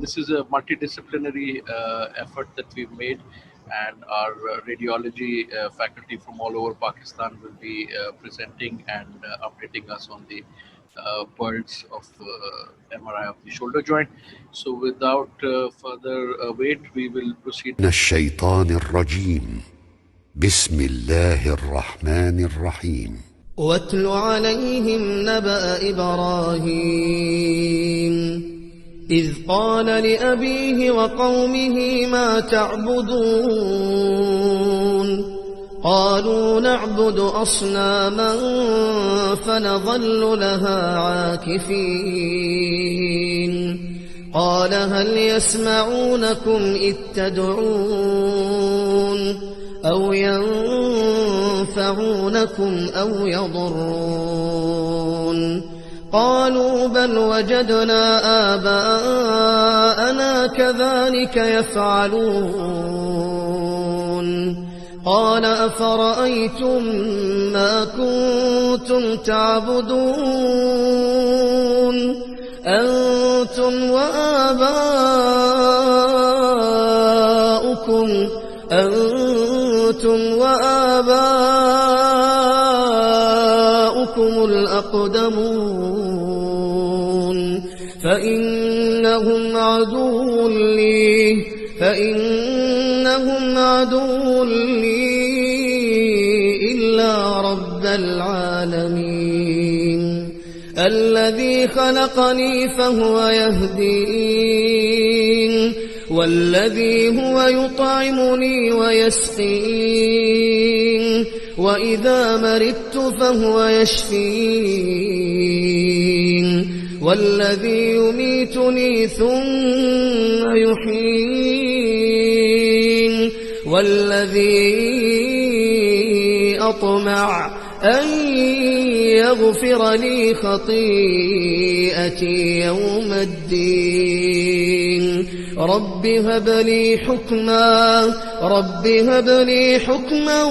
this is a multidisciplinary effort that we've made, and our radiology faculty from all over Pakistan will be presenting and updating us on the pearls of MRI of the shoulder joint. So without further wait, we will proceed. من الشيطان الرجيم. بسم الله الرحمن الرحيم. واتل عليهم نبأ إبراهيم إذ قال لأبيه وقومه ما تعبدون قالوا نعبد أصناما فنظل لها عاكفين قال هل يسمعونكم إذ تدعون أو ينفعونكم أو يضرون قالوا بل وجدنا آباءنا كذلك يفعلون قال أفرأيتم ما كنتم تعبدون أنتم وآباؤكم الأقدمون فإنهم عدو لي إلا رب العالمين الذي خلقني فهو يهدين والذي هو يطعمني ويسقين وإذا مرضت فهو يشفين والذي يميتني ثم يحيين والذي أطمع أن يغفر لي خطيئتي يوم الدين رب هب لي حكما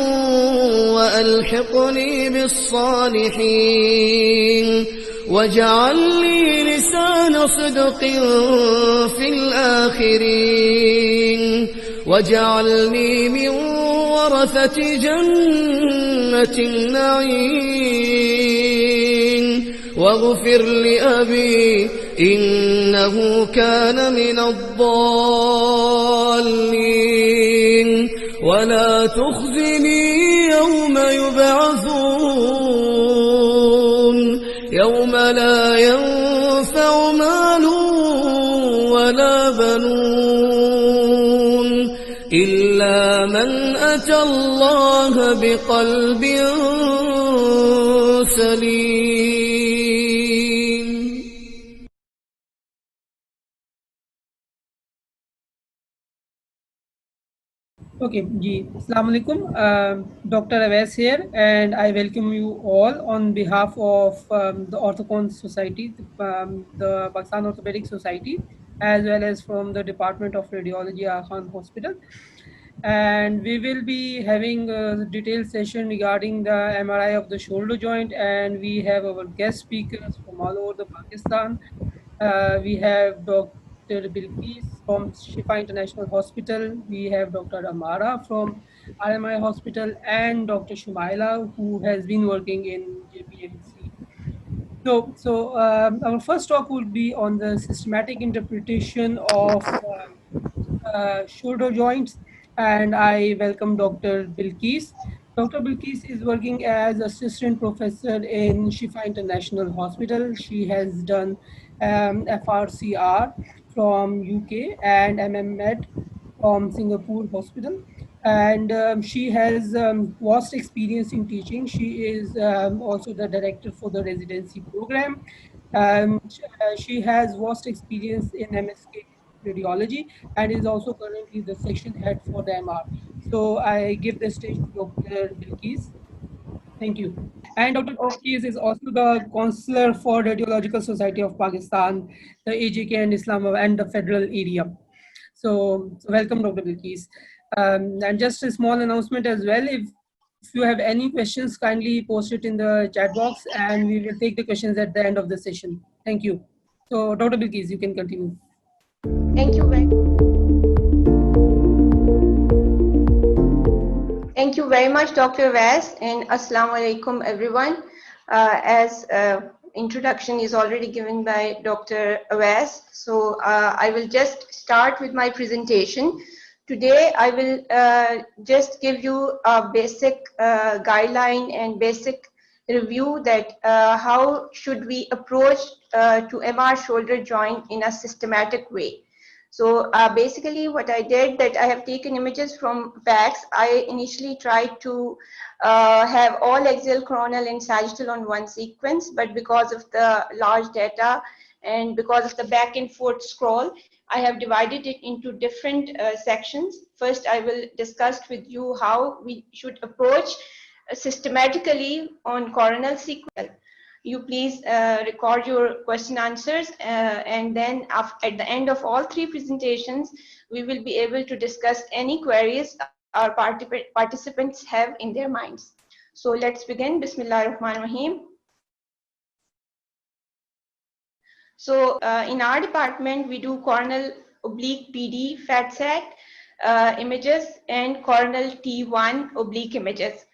وألحقني بالصالحين واجعل لي لسان صدق في الآخرين واجعلني من ورثة جنة النعيم واغفر لأبي إنه كان من الضالين ولا تخزني يوم يبعثون يوم لا ينفع مال ولا بنون إلا من أتى الله بقلب سليم. Okay, Assalamu alaikum. Dr. Awais here, and I welcome you all on behalf of the Orthocon Society, the Pakistan Orthopedic Society, as well as from the Department of Radiology, Khan Hospital. And we will be having a detailed session regarding the MRI of the shoulder joint, and we have our guest speakers from all over the Pakistan. We have Dr. Bilqis from Shifa International Hospital. We have Dr. Amara from RMI Hospital, and Dr. Shumaila, who has been working in JPMC. So our first talk will be on the systematic interpretation of shoulder joints, and I welcome Dr. Bilqis. Dr. Bilqis is working as assistant professor in Shifa International Hospital. She has done FRCR from UK and MMed from Singapore Hospital. And she has vast experience in teaching. She is also the director for the residency program. She has vast experience in MSK radiology and is also currently the section head for the MR. So I give the stage to Dr. Bilqis. Thank you. And Dr. Bilqis is also the counselor for Radiological Society of Pakistan, the AJK and Islamabad and the federal area. So welcome, Dr. Bilqis. And just a small announcement as well. If you have any questions, kindly post it in the chat box and we will take the questions at the end of the session. Thank you. So Dr. Bilqis, you can continue. Thank you very Thank you very much, Dr. Vas, and Assalamu alaikum, everyone. As introduction is already given by Dr. Vas, so I will just start with my presentation. Today, I will just give you a basic guideline and basic review that how should we approach to MR shoulder joint in a systematic way. So basically what I did that I have taken images from PACS. I initially tried to have all axial, coronal and sagittal on one sequence, but because of the large data and because of the back and forth scroll, I have divided it into different sections. First, I will discuss with you how we should approach systematically on coronal sequence. You please record your question answers and then at the end of all three presentations, we will be able to discuss any queries our participants have in their minds. So let's begin. Bismillah ar-Rahman ar-Rahim. So in our department, we do coronal oblique PD fat sac images and coronal T1 oblique images.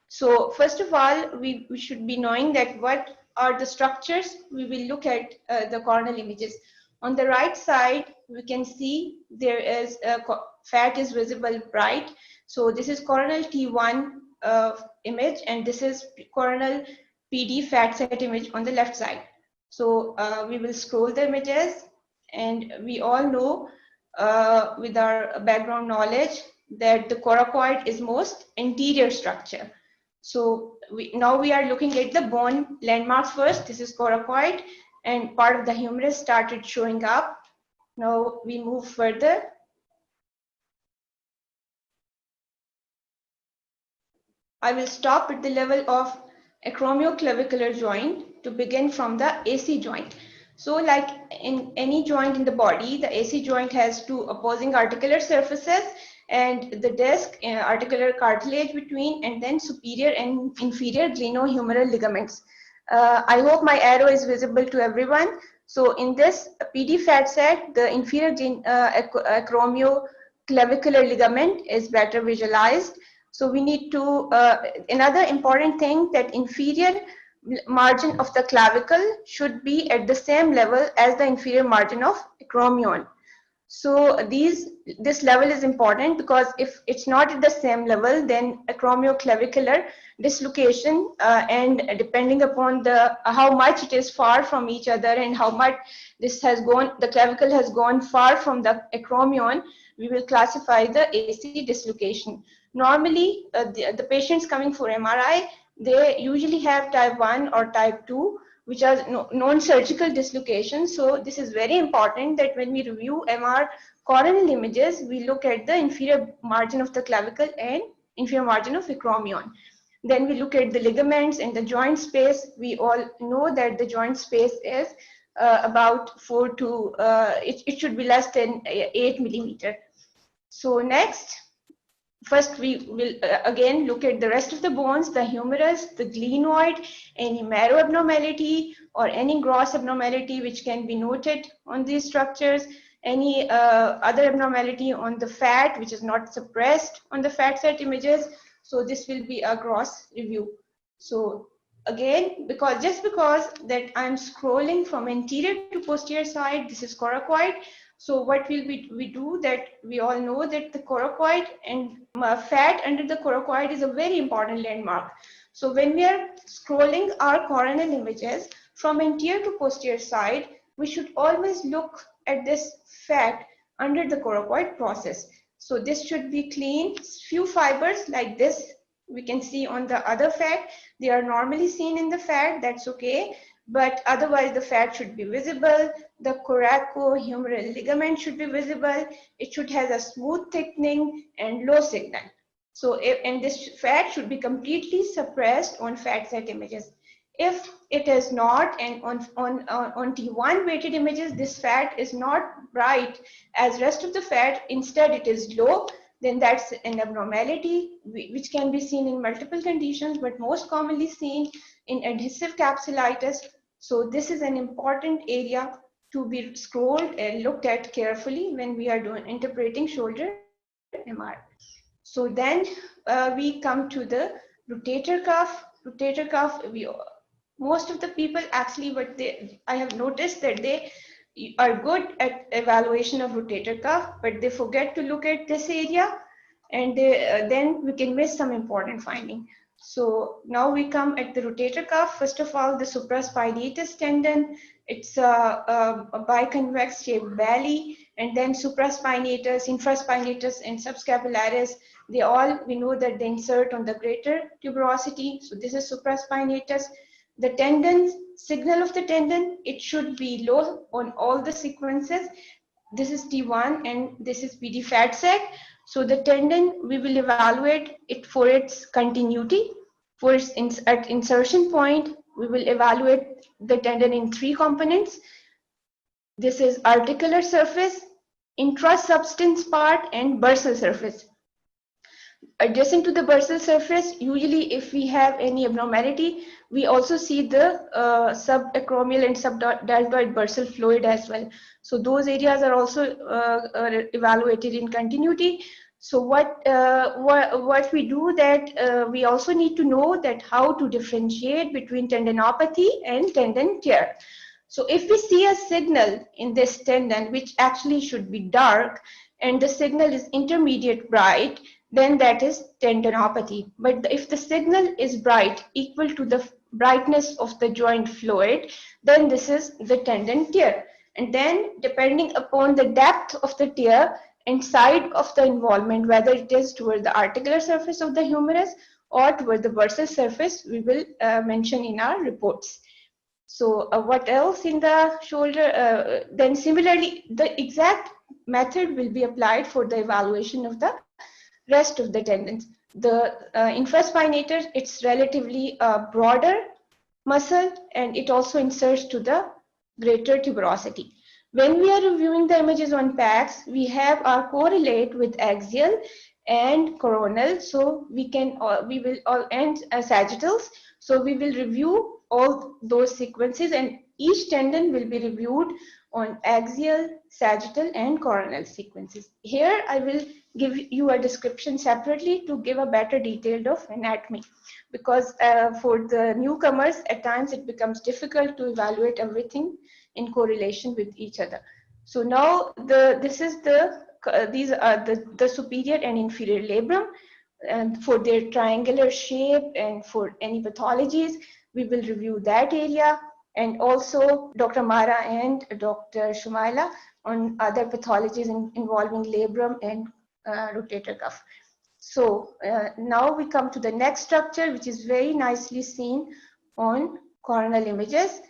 So first of all, we should be knowing that what are the structures we will look at the coronal images. On the right side, we can see there is fat is visible bright. So this is coronal T1 image, and this is coronal PD fat set image on the left side. So we will scroll the images, and we all know with our background knowledge that the coracoid is most anterior structure. So now we are looking at the bone landmarks first. This is coracoid, and part of the humerus started showing up. Now we move further. I will stop at the level of acromioclavicular joint to begin from the AC joint. So like in any joint in the body, the AC joint has two opposing articular surfaces and the disc, articular cartilage between, and then superior and inferior glenohumeral ligaments. I hope my arrow is visible to everyone. So in this PD fat set, the inferior acromioclavicular ligament is better visualized. So we need to, another important thing that inferior margin of the clavicle should be at the same level as the inferior margin of acromion. So this level is important because if it's not at the same level, then acromioclavicular dislocation and depending upon how much it is far from each other and how much the clavicle has gone far from the acromion, we will classify the AC dislocation. Normally, the patients coming for MRI, they usually have type 1 or type 2, which are non-surgical dislocations. So this is very important that when we review MR coronal images, we look at the inferior margin of the clavicle and inferior margin of acromion. Then we look at the ligaments and the joint space. We all know that the joint space is about 4 to, it should be less than 8 millimeter. So next, first we will again look at the rest of the bones, the humerus, the glenoid, any marrow abnormality or any gross abnormality which can be noted on these structures, any other abnormality on the fat which is not suppressed on the fat set images. So this will be a gross review. So again, just because that I'm scrolling from anterior to posterior side, this is coracoid. So what will we do that we all know that the coracoid and fat under the coracoid is a very important landmark. So when we are scrolling our coronal images from anterior to posterior side, we should always look at this fat under the coracoid process. So this should be clean. Few fibers like this we can see on the other fat. They are normally seen in the fat, that's okay. But otherwise the fat should be visible. The coracohumeral ligament should be visible. It should have a smooth thickening and low signal. So and this fat should be completely suppressed on fat set images. If it is not, and on T1 weighted images, this fat is not bright as rest of the fat, instead it is low, then that's an abnormality which can be seen in multiple conditions, but most commonly seen in adhesive capsulitis. So this is an important area to be scrolled and looked at carefully when we are doing interpreting shoulder MR. So then we come to the rotator cuff. Rotator cuff, most of the people actually, I have noticed that they are good at evaluation of rotator cuff, but they forget to look at this area, and then we can miss some important finding. So now we come at the rotator cuff. First of all, the supraspinatus tendon. It's a biconvex shaped belly, and then supraspinatus, infraspinatus, and subscapularis. We know that they insert on the greater tuberosity. So this is supraspinatus. The tendons, signal of the tendon, it should be low on all the sequences. This is T1 and this is PD fat sac. So the tendon, we will evaluate it for its continuity. For its at insertion point, we will evaluate the tendon in 3 components. This is articular surface, intrasubstance part, and bursal surface. Adjacent to the bursal surface, usually if we have any abnormality, we also see the subacromial and subdeltoid bursal fluid as well. So those areas are also evaluated in continuity. So what we do that we also need to know that how to differentiate between tendinopathy and tendon tear. So if we see a signal in this tendon, which actually should be dark, and the signal is intermediate bright, then that is tendinopathy. But if the signal is bright, equal to the brightness of the joint fluid, then this is the tendon tear. And then depending upon the depth of the tear and side of the involvement, whether it is toward the articular surface of the humerus or toward the bursal surface, we will mention in our reports. So what else in the shoulder? Then similarly, the exact method will be applied for the evaluation of the rest of the tendons. The infraspinatus, it's relatively broader muscle, and it also inserts to the greater tuberosity. When we are reviewing the images on PACS, we have our correlate with axial and coronal. So we will and sagittals. So we will review all those sequences, and each tendon will be reviewed on axial, sagittal, and coronal sequences. Here I will give you a description separately to give a better detail of anatomy, because for the newcomers at times it becomes difficult to evaluate everything in correlation with each other. So now these are the superior and inferior labrum, and for their triangular shape and for any pathologies we will review that area, and also Dr. Mara and Dr. Shumaila on other pathologies involving labrum and rotator cuff. So now we come to the next structure, which is very nicely seen on coronal images.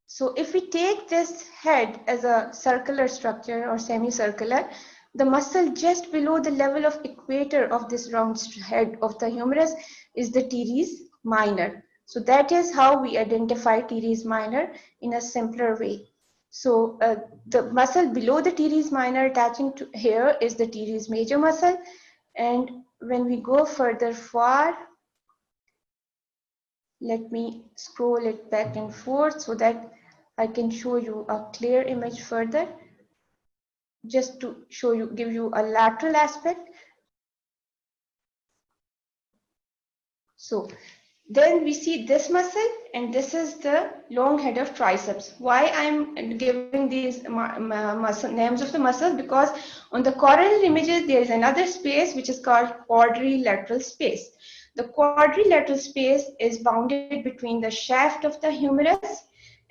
So if we take this head as a circular structure or semicircular, the muscle just below the level of equator of this round head of the humerus is the teres minor. So that is how we identify teres minor in a simpler way. So the muscle below the teres minor attaching to here is the teres major muscle. And when we go further far, let me scroll it back and forth so that I can show you a clear image further, just to show you, give you a lateral aspect. So then we see this muscle, and this is the long head of triceps. Why I'm giving these muscle names of the muscles? Because on the coronal images there is another space which is called quadrilateral space. The quadrilateral space is bounded between the shaft of the humerus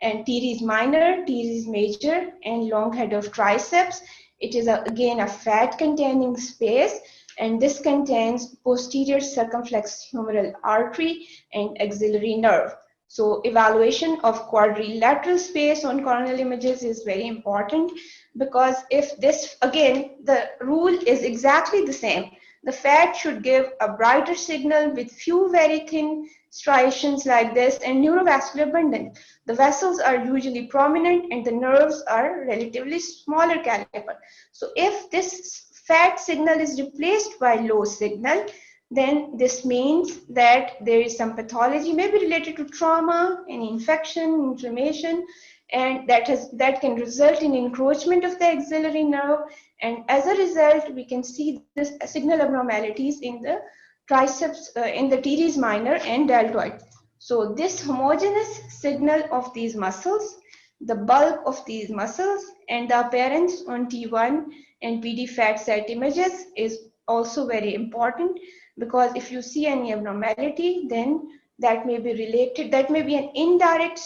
and teres minor, teres major, and long head of triceps. It is again a fat containing space, and this contains posterior circumflex humeral artery and axillary nerve. So evaluation of quadrilateral space on coronal images is very important, because if this, again, the rule is exactly the same. The fat should give a brighter signal with few very thin striations like this and neurovascular bundle. The vessels are usually prominent and the nerves are relatively smaller caliber. So if this fat signal is replaced by low signal, then this means that there is some pathology, maybe related to trauma, any infection, inflammation, and that can result in encroachment of the axillary nerve, and as a result we can see this signal abnormalities in the triceps, in the teres minor and deltoid. So this homogeneous signal of these muscles, the bulk of these muscles, and the appearance on T1 and PD fat set images is also very important, because if you see any abnormality, then that may be related, that may be an indirect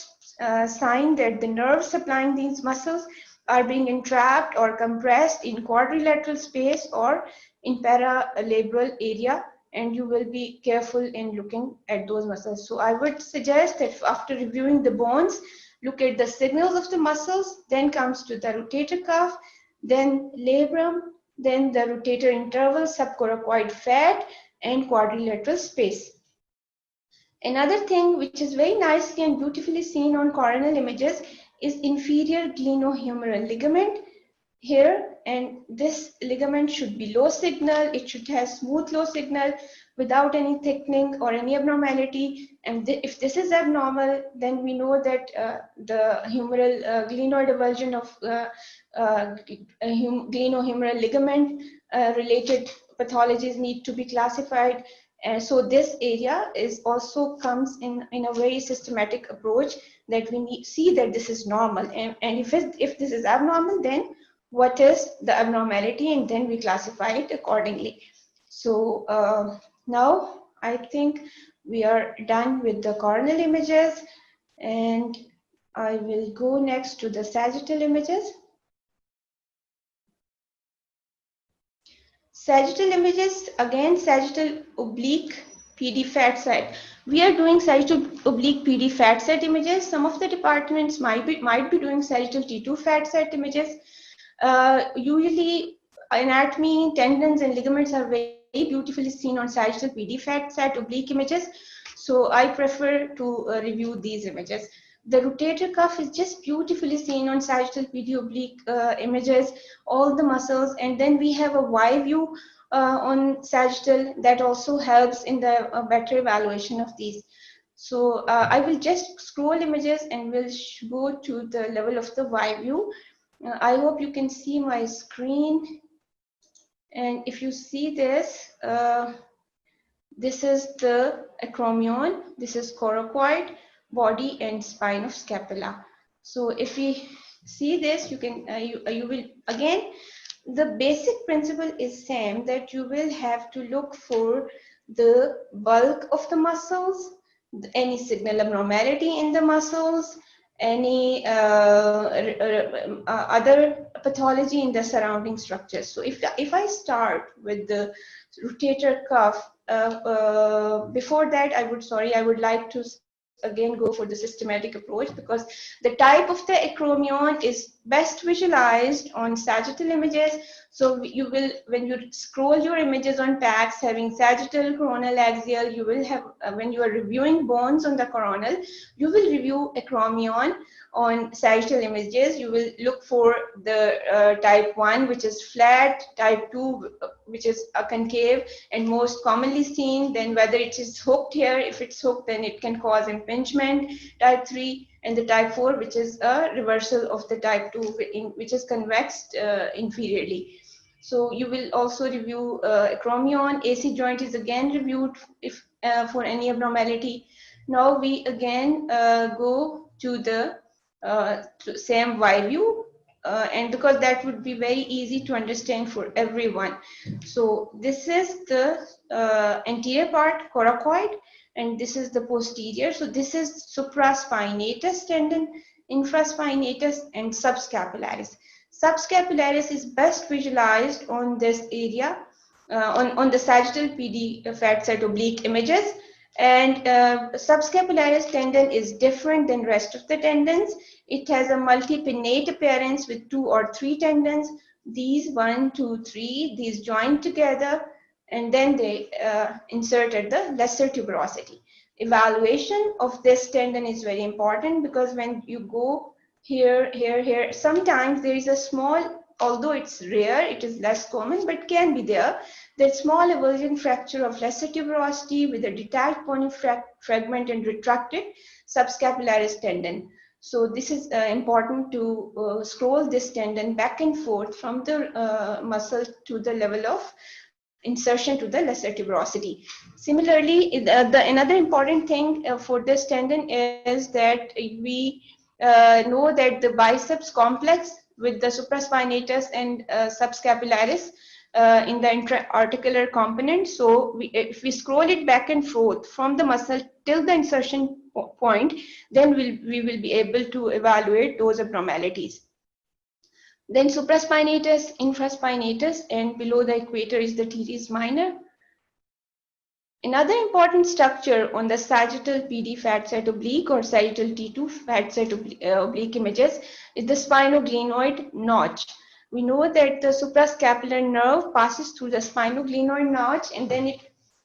sign that the nerves supplying these muscles are being entrapped or compressed in quadrilateral space or in paralabral area, and you will be careful in looking at those muscles. So I would suggest that after reviewing the bones, look at the signals of the muscles, then comes to the rotator cuff, then labrum, then the rotator interval, subcoracoid fat, and quadrilateral space. Another thing which is very nicely and beautifully seen on coronal images is inferior glenohumeral ligament here, and this ligament should be low signal. It should have smooth low signal without any thickening or any abnormality, and if this is abnormal, then we know that the humeral glenoid avulsion of glenohumeral ligament related pathologies need to be classified. And so this area is also comes in a very systematic approach, that we need see that this is normal, and if this is abnormal, then what is the abnormality, and then we classify it accordingly. So now I think we are done with the coronal images, and I will go next to the sagittal images. Sagittal images, again, sagittal oblique PD fat set. We are doing sagittal oblique PD fat set images. Some of the departments might be doing sagittal T2 fat set images. Usually anatomy, tendons and ligaments are very beautifully seen on sagittal PD fat set oblique images. So I prefer to review these images. The rotator cuff is just beautifully seen on sagittal PD oblique images, all the muscles, and then we have a Y view on sagittal that also helps in the better evaluation of these. So I will just scroll images and we'll go to the level of the Y view. I hope you can see my screen. And if you see this, this is the acromion, this is coracoid, body and spine of scapula. So if we see this, you can, you will, again, the basic principle is same, that you will have to look for the bulk of the muscles, any signal abnormality in the muscles, any other pathology in the surrounding structures. So if I start with the rotator cuff, before that I would like to again go for the systematic approach, because the type of the acromion is best visualized on sagittal images. So you will, when you scroll your images on PACS having sagittal, coronal, axial, you will have, when you are reviewing bones on the coronal, you will review acromion on sagittal images. You will look for the type 1, which is flat, type 2, which is a concave and most commonly seen, then whether it is hooked here. If it's hooked, then it can cause impingement, type 3, and the type 4, which is a reversal of the type 2, which is convexed inferiorly. So you will also review acromion. AC joint is again reviewed if for any abnormality. Now we again go to the same Y view, and because that would be very easy to understand for everyone. So this is the anterior part, coracoid, and this is the posterior. So this is supraspinatus tendon, infraspinatus, and subscapularis. Subscapularis is best visualized on this area, on the sagittal PD fat set oblique images. And subscapularis tendon is different than rest of the tendons. It has a multipinnate appearance with 2 or 3 tendons. These 1, 2, 3, these join together, and then they insert at the lesser tuberosity. Evaluation of this tendon is very important, because when you go here, here, here, sometimes there is a small, although it's rare, it is less common, but can be there, that small avulsion fracture of lesser tuberosity with a detached bony fragment and retracted subscapularis tendon. So this is important to scroll this tendon back and forth from the muscle to the level of insertion to the lesser tuberosity. Similarly, another important thing for this tendon is that we know that the biceps complex with the supraspinatus and subscapularis in the intra-articular component. So if we scroll it back and forth from the muscle till the insertion point, then we will be able to evaluate those abnormalities. Then supraspinatus, infraspinatus, and below the equator is the teres minor. Another important structure on the sagittal PD fat set oblique or sagittal T2 fat set oblique images is the spinoglenoid notch. We know that the suprascapular nerve passes through the spinoglenoid notch and then it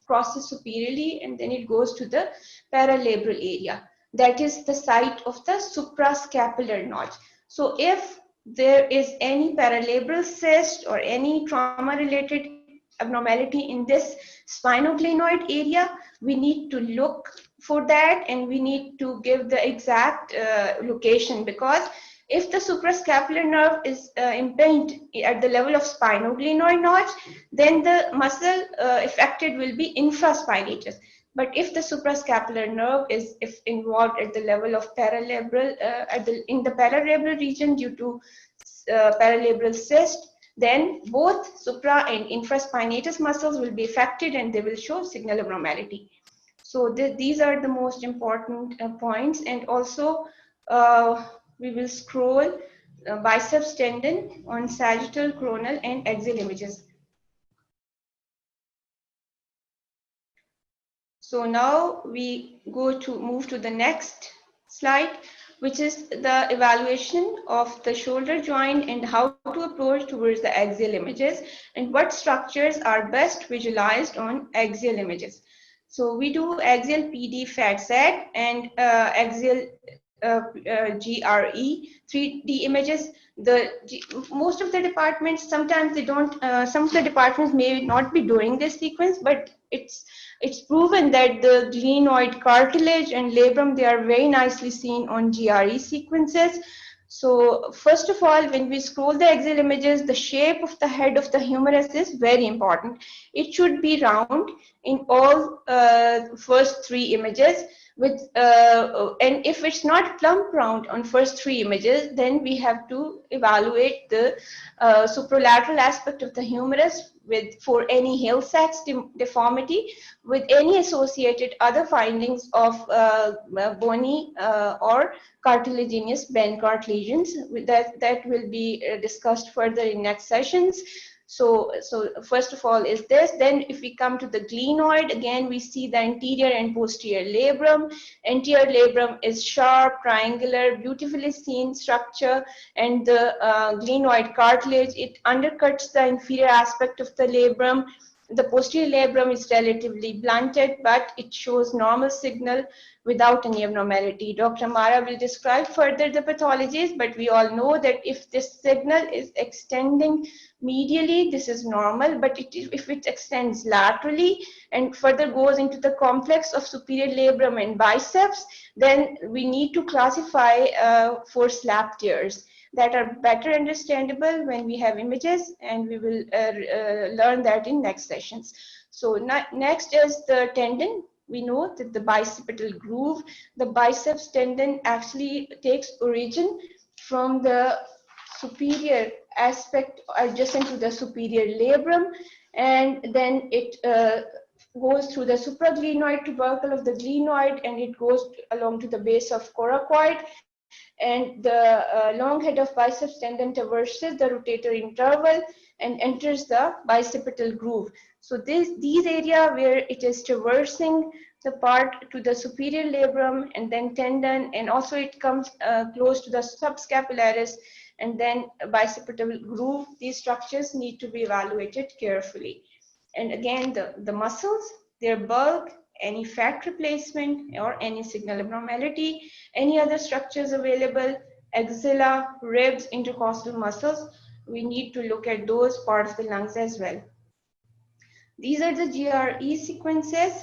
crosses superiorly and then it goes to the paralabral area. That is the site of the suprascapular notch. So if there is any paralabral cyst or any trauma-related abnormality in this spinoglenoid area, we need to look for that and we need to give the exact location, because if the suprascapular nerve is impinged at the level of spinoglenoid notch, then the muscle affected will be infraspinatus. But if the suprascapular nerve is involved at the level of paralabral, in the paralabral region due to paralabral cyst, then both supra and infraspinatus muscles will be affected and they will show signal abnormality. So these are the most important points. And also we will scroll biceps tendon on sagittal, coronal, and axial images. So now we move to the next slide, which is the evaluation of the shoulder joint and how to approach towards the axial images and what structures are best visualized on axial images. So we do axial PD fat set and axial GRE 3D images. Most of the departments, sometimes they don't, some of the departments may not be doing this sequence, but it's proven that the glenoid cartilage and labrum, they are very nicely seen on GRE sequences. So first of all, when we scroll the axial images, the shape of the head of the humerus is very important. It should be round in all first three images. And if it's not plump round on first three images, then we have to evaluate the supralateral aspect of the humerus for any Hill-Sachs deformity with any associated other findings of bony or cartilaginous Bankart lesions. That will be discussed further in next sessions. So first of all is this. Then if we come to the glenoid, again we see the anterior and posterior labrum. Anterior labrum is sharp, triangular, beautifully seen structure, and the glenoid cartilage, it undercuts the inferior aspect of the labrum. The posterior labrum is relatively blunted, but it shows normal signal without any abnormality. Dr. Mara will describe further the pathologies, but we all know that if this signal is extending medially, this is normal, but if it extends laterally and further goes into the complex of superior labrum and biceps, then we need to classify for slap tears that are better understandable when we have images, and we will learn that in next sessions. So next is the tendon. We know that the bicipital groove, the biceps tendon actually takes origin from the superior aspect adjacent to the superior labrum, and then it goes through the supraglenoid tubercle of the glenoid, and it goes along to the base of coracoid, and the long head of biceps tendon traverses the rotator interval and enters the bicipital groove. So these area where it is traversing the part to the superior labrum and then tendon, and also it comes close to the subscapularis and then bicipital groove, these structures need to be evaluated carefully. And again, the muscles, their bulk, any fat replacement or any signal abnormality, any other structures available, axilla, ribs, intercostal muscles, we need to look at those parts of the lungs as well. These are the GRE sequences,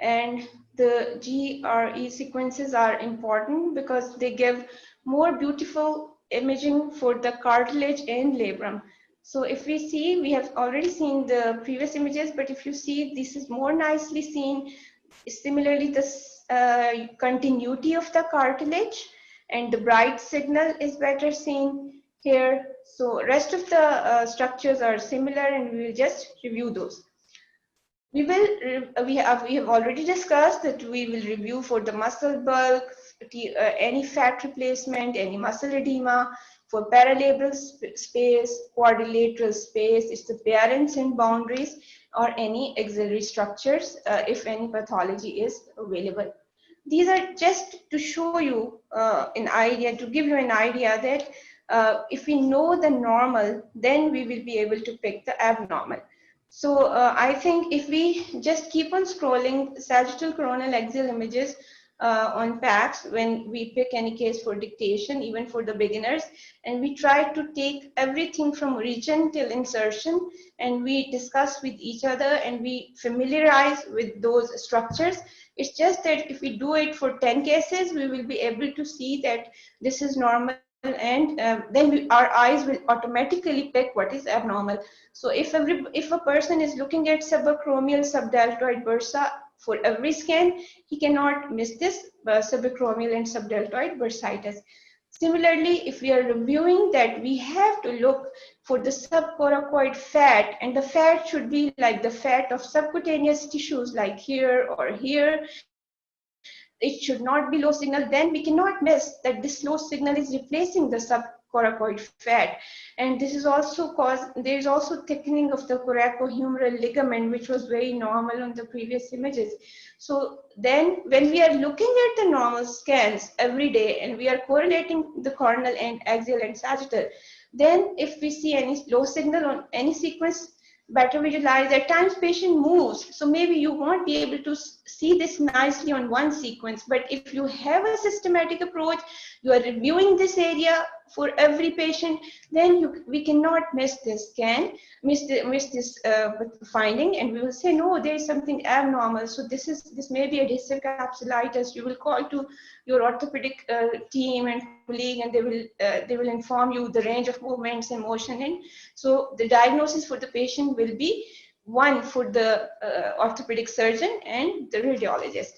and the GRE sequences are important because they give more beautiful imaging for the cartilage and labrum. So if we see, we have already seen the previous images, but if you see, this is more nicely seen. Similarly, the continuity of the cartilage and the bright signal is better seen here. So rest of the structures are similar, and we will just review those. We have already discussed that we will review for the muscle bulk, any fat replacement, any muscle edema, for paralabral space, quadrilateral space, its the parents and boundaries, or any axillary structures, if any pathology is available. These are just to show you an idea, to give you an idea that if we know the normal, then we will be able to pick the abnormal. So I think if we just keep on scrolling sagittal coronal axial images on PACS when we pick any case for dictation, even for the beginners, and we try to take everything from origin till insertion, and we discuss with each other and we familiarize with those structures. It's just that if we do it for 10 cases, we will be able to see that this is normal, and then our eyes will automatically pick what is abnormal. So if a person is looking at subacromial subdeltoid bursa for every scan, he cannot miss this subacromial and subdeltoid bursitis. Similarly, if we are reviewing that, we have to look for the subcoracoid fat, and the fat should be like the fat of subcutaneous tissues like here or here. It should not be low signal. Then we cannot miss that this low signal is replacing the subcoracoid fat. And this is also caused, there is also thickening of the coracohumeral ligament, which was very normal on the previous images. So then when we are looking at the normal scans every day and we are correlating the coronal and axial and sagittal, then if we see any low signal on any sequence, better visualize. At times patient moves, so maybe you won't be able to see this nicely on one sequence, but if you have a systematic approach, you are reviewing this area for every patient, then we cannot miss this scan, miss this finding, and we will say, no, there is something abnormal. So this may be adhesive capsulitis. You will call to your orthopedic team and colleague, and they will inform you the range of movements and motion. And so the diagnosis for the patient will be one for the orthopedic surgeon and the radiologist.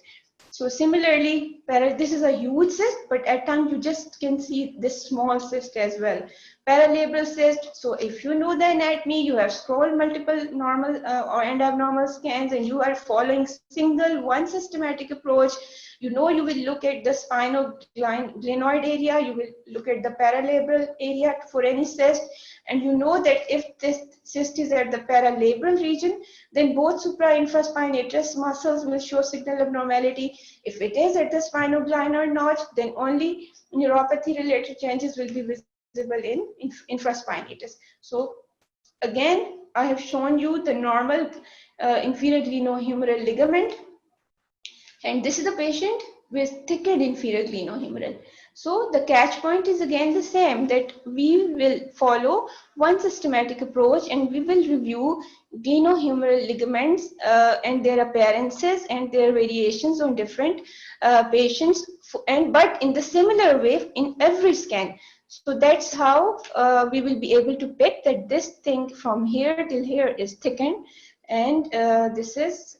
So similarly, this is a huge cyst, but at times you just can see this small cyst as well. Paralabral cyst, so if you know the anatomy, you have scrolled multiple normal and abnormal scans, and you are following one systematic approach, you know you will look at the spinoglenoid area, you will look at the paralabral area for any cyst, and you know that if this cyst is at the paralabral region, then both supra and infraspinatus muscles will show signal abnormality. If it is at the spinoglenoid notch, then only neuropathy related changes will be visible in infraspinatus. So again, I have shown you the normal inferior glenohumeral ligament, and this is a patient with thickened inferior glenohumeral. So the catch point is again the same, that we will follow one systematic approach and we will review glenohumeral ligaments and their appearances and their variations on different patients, but in the similar way in every scan. So that's how we will be able to pick that this thing from here till here is thickened, and this is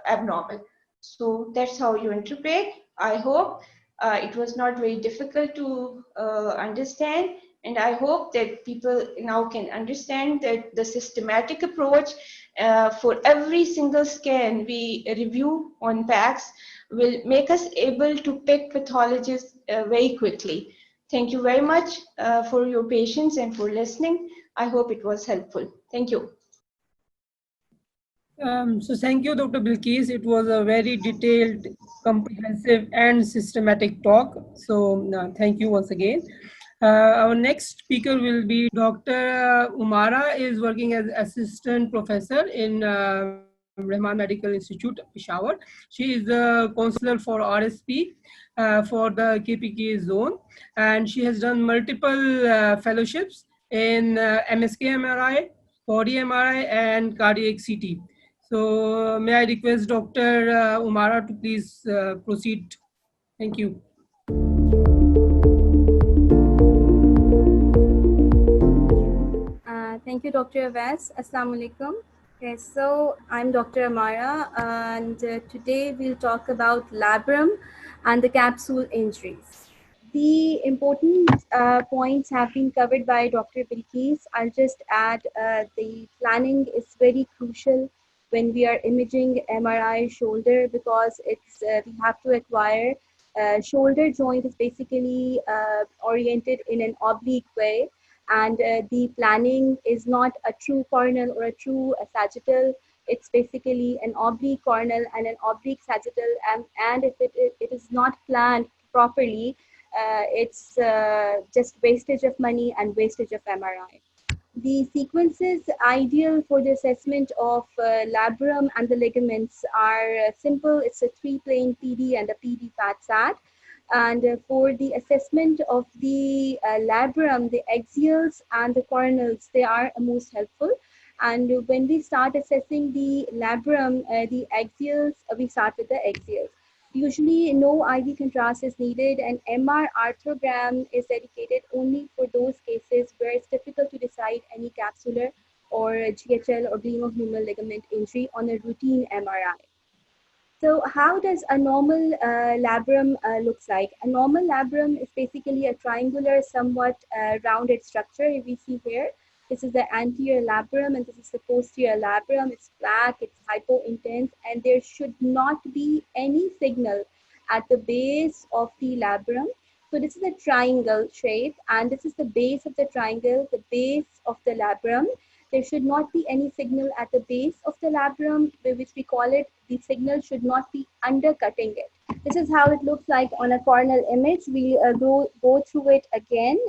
abnormal. So that's how you interpret. I hope it was not very difficult to understand, and I hope that people now can understand that the systematic approach for every single scan we review on PACS will make us able to pick pathologists very quickly. Thank you very much for your patience and for listening. I hope it was helpful. Thank you. So thank you, Dr. Bilkis. It was a very detailed, comprehensive, and systematic talk. So thank you once again. Our next speaker will be Dr. Umara, is working as assistant professor in Rahman Medical Institute, Peshawar. She is the counselor for RSP for the KPK zone, and she has done multiple fellowships in MSK MRI, body MRI, and cardiac CT. So may I request Dr. Umara to please proceed. Thank you. Thank you, Dr. Avas. Assalamu alaikum. Okay, so I'm Dr. Amara, and today we'll talk about labrum and the capsule injuries. The important points have been covered by Dr. Bilkis. I'll just add the planning is very crucial when we are imaging MRI shoulder, because it's we have to acquire shoulder joint is basically oriented in an oblique way, and the planning is not a true coronal or a true sagittal. It's basically an oblique coronal and an oblique sagittal, and if it is not planned properly, it's just wastage of money and wastage of MRI. The sequences ideal for the assessment of labrum and the ligaments are simple. It's a three-plane PD and a PD FAT-SAT. And for the assessment of the labrum, the axials and the coronals, they are most helpful. And when we start assessing the labrum, the axials, we start with the axials. Usually no IV contrast is needed, and MR arthrogram is dedicated only for those cases where it's difficult to decide any capsular or GHL or glenohumeral ligament injury on a routine MRI. So how does a normal labrum looks like? A normal labrum is basically a triangular, somewhat rounded structure. We see here, this is the anterior labrum and this is the posterior labrum. It's flat, it's hypointense, and there should not be any signal at the base of the labrum. So this is a triangle shape, and this is the base of the triangle, the base of the labrum. There should not be any signal at the base of the labrum, which we call it, the signal should not be undercutting it. This is how it looks like on a coronal image. We go through it again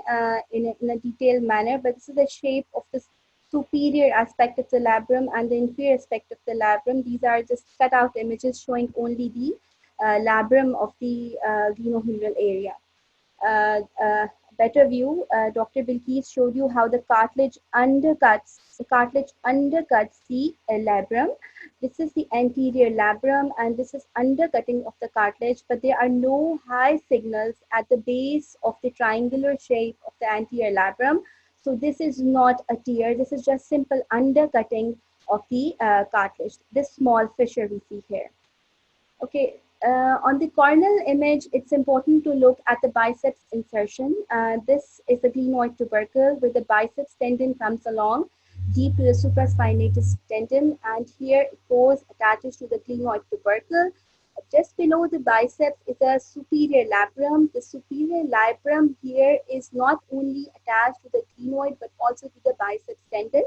in a detailed manner, but this is the shape of the superior aspect of the labrum and the inferior aspect of the labrum. These are just cut out images showing only the labrum of the glenohumeral area. Better view, Dr. Bilkis showed you how the cartilage undercuts the labrum. This is the anterior labrum and this is undercutting of the cartilage, but there are no high signals at the base of the triangular shape of the anterior labrum. So this is not a tear, this is just simple undercutting of the cartilage, this small fissure we see here. Okay. On the coronal image, it's important to look at the biceps insertion. This is the glenoid tubercle where the biceps tendon comes along deep to the supraspinatus tendon, and here it goes, attaches to the glenoid tubercle. Just below the biceps is a superior labrum. The superior labrum here is not only attached to the glenoid but also to the biceps tendon.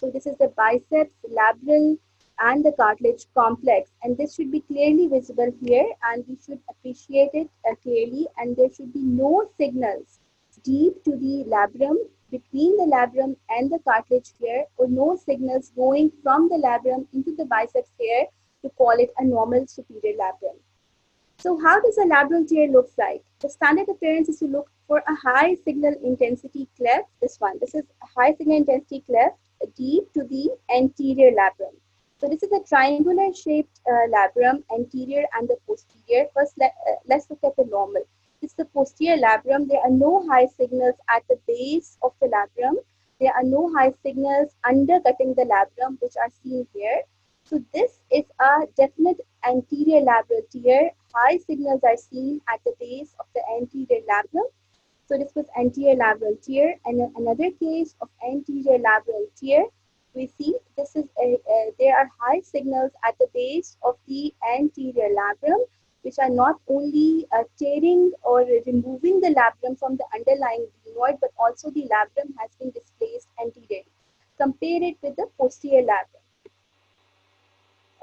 So this is the biceps labral and the cartilage complex, and this should be clearly visible here, and we should appreciate it clearly, and there should be no signals deep to the labrum, between the labrum and the cartilage here, or no signals going from the labrum into the biceps here to call it a normal superior labrum. So how does a labral tear look like? The standard appearance is to look for a high signal intensity cleft, this one. This is a high signal intensity cleft deep to the anterior labrum. So this is a triangular shaped labrum, anterior and the posterior. First, let's look at the normal. This is the posterior labrum. There are no high signals at the base of the labrum. There are no high signals undercutting the labrum, which are seen here. So this is a definite anterior labral tear. High signals are seen at the base of the anterior labrum. So this was anterior labral tear. And another case of anterior labral tear, we see this is there are high signals at the base of the anterior labrum, which are not only tearing or removing the labrum from the underlying glenoid, but also the labrum has been displaced anteriorly. Compare it with the posterior labrum.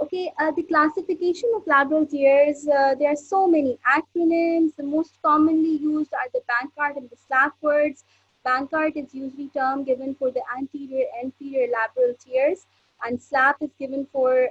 Okay, the classification of labral tears, there are so many acronyms. The most commonly used are the Bankart and the SLAP words. Bankart is usually term given for the anterior inferior labral tears, and SLAP is given for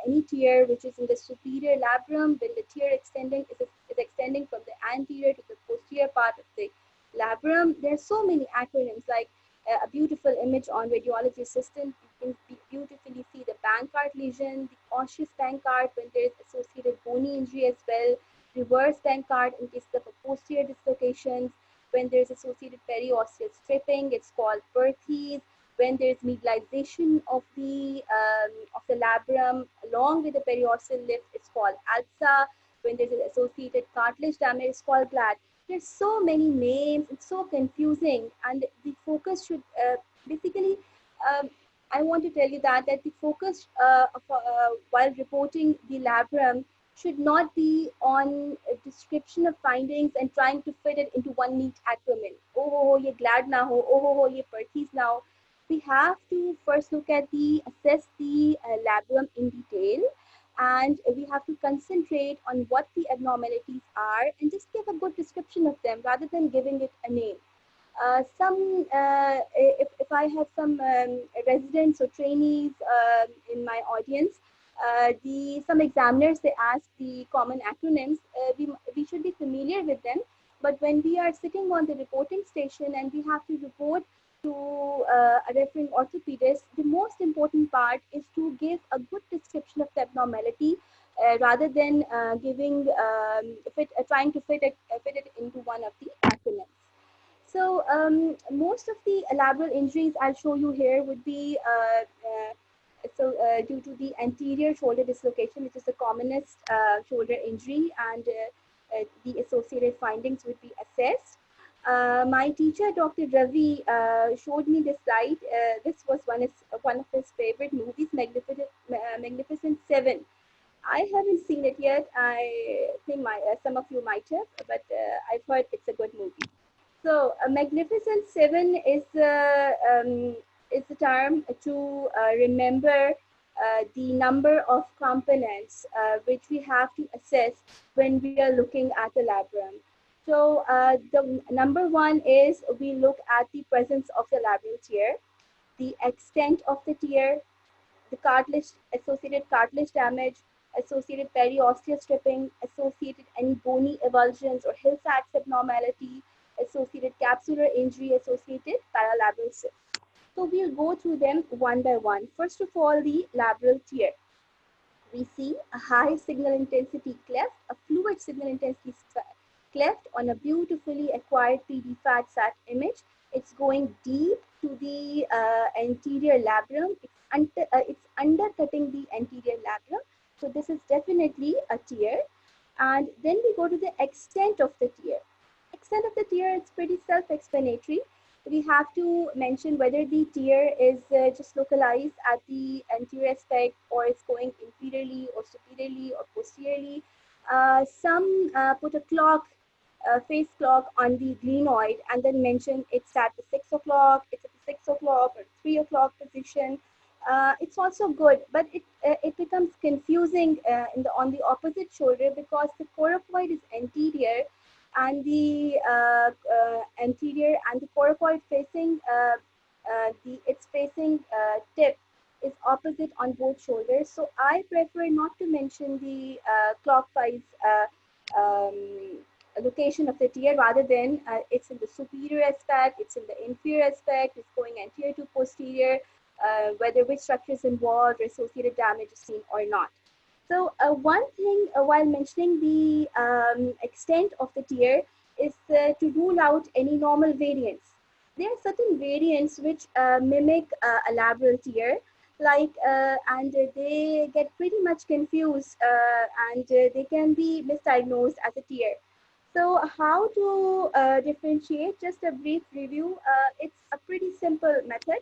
any tear which is in the superior labrum when the tear extending is extending from the anterior to the posterior part of the labrum. There are so many acronyms, like a beautiful image on radiology assistant. You can beautifully see the Bankart lesion, the osseous Bankart when there is associated bony injury as well, reverse Bankart in case of a posterior dislocations. When there is associated periosseous stripping, it's called Perthes. When there is medialization of the labrum along with the periosseal lift, it's called ALSA. When there's an associated cartilage damage, it's called GLAD. There's so many names, it's so confusing, and the focus should basically, I want to tell you that the focus while reporting the labrum should not be on a description of findings and trying to fit it into one neat acronym. Oh, ye GLAD na ho, oh, ye Perthes now. We have to first assess the labrum in detail, and we have to concentrate on what the abnormalities are and just give a good description of them rather than giving it a name. If I have some residents or trainees in my audience, some examiners, they ask the common acronyms. We should be familiar with them, but when we are sitting on the reporting station and we have to report to a referring orthopedist, the most important part is to give a good description of the abnormality rather than trying to fit it into one of the acronyms. So most of the labral injuries I'll show you here would be due to the anterior shoulder dislocation, which is the commonest shoulder injury, and the associated findings would be assessed. My teacher, Dr. Ravi, showed me this slide. This was one of his favorite movies, Magnificent Seven. I haven't seen it yet. I think some of you might have, but I've heard it's a good movie. So, Magnificent Seven is the term to remember the number of components which we have to assess when we are looking at the labrum. So, the number one is we look at the presence of the labral tear, the extent of the tear, the associated cartilage damage, associated periosseous stripping, associated any bony avulsions or Hill-Sachs abnormality, associated capsular injury, associated paralabral cyst. So we'll go through them one by one. First of all, the labral tear. We see a high signal intensity cleft, a fluid signal intensity cleft on a beautifully acquired PD fat SAT image. It's going deep to the anterior labrum. It's undercutting the anterior labrum. So this is definitely a tear. And then we go to the extent of the tear. Extent of the tear is pretty self-explanatory. We have to mention whether the tear is just localized at the anterior aspect, or it's going inferiorly or superiorly or posteriorly. Some put a face clock on the glenoid and then mention it's at the 6 o'clock, it's at the 6 o'clock or 3 o'clock position. It's also good, but it becomes confusing on the opposite shoulder because the coracoid is anterior, and the anterior and the coracoid facing its facing tip is opposite on both shoulders. So I prefer not to mention the clockwise location of the tear, rather than it's in the superior aspect, it's in the inferior aspect, it's going anterior to posterior, whether which structure is involved or associated damage is seen or not. So one thing while mentioning the extent of the tear is to rule out any normal variants. There are certain variants which mimic a labral tear, and they get pretty much confused and they can be misdiagnosed as a tear. So how to differentiate? Just a brief review. It's a pretty simple method.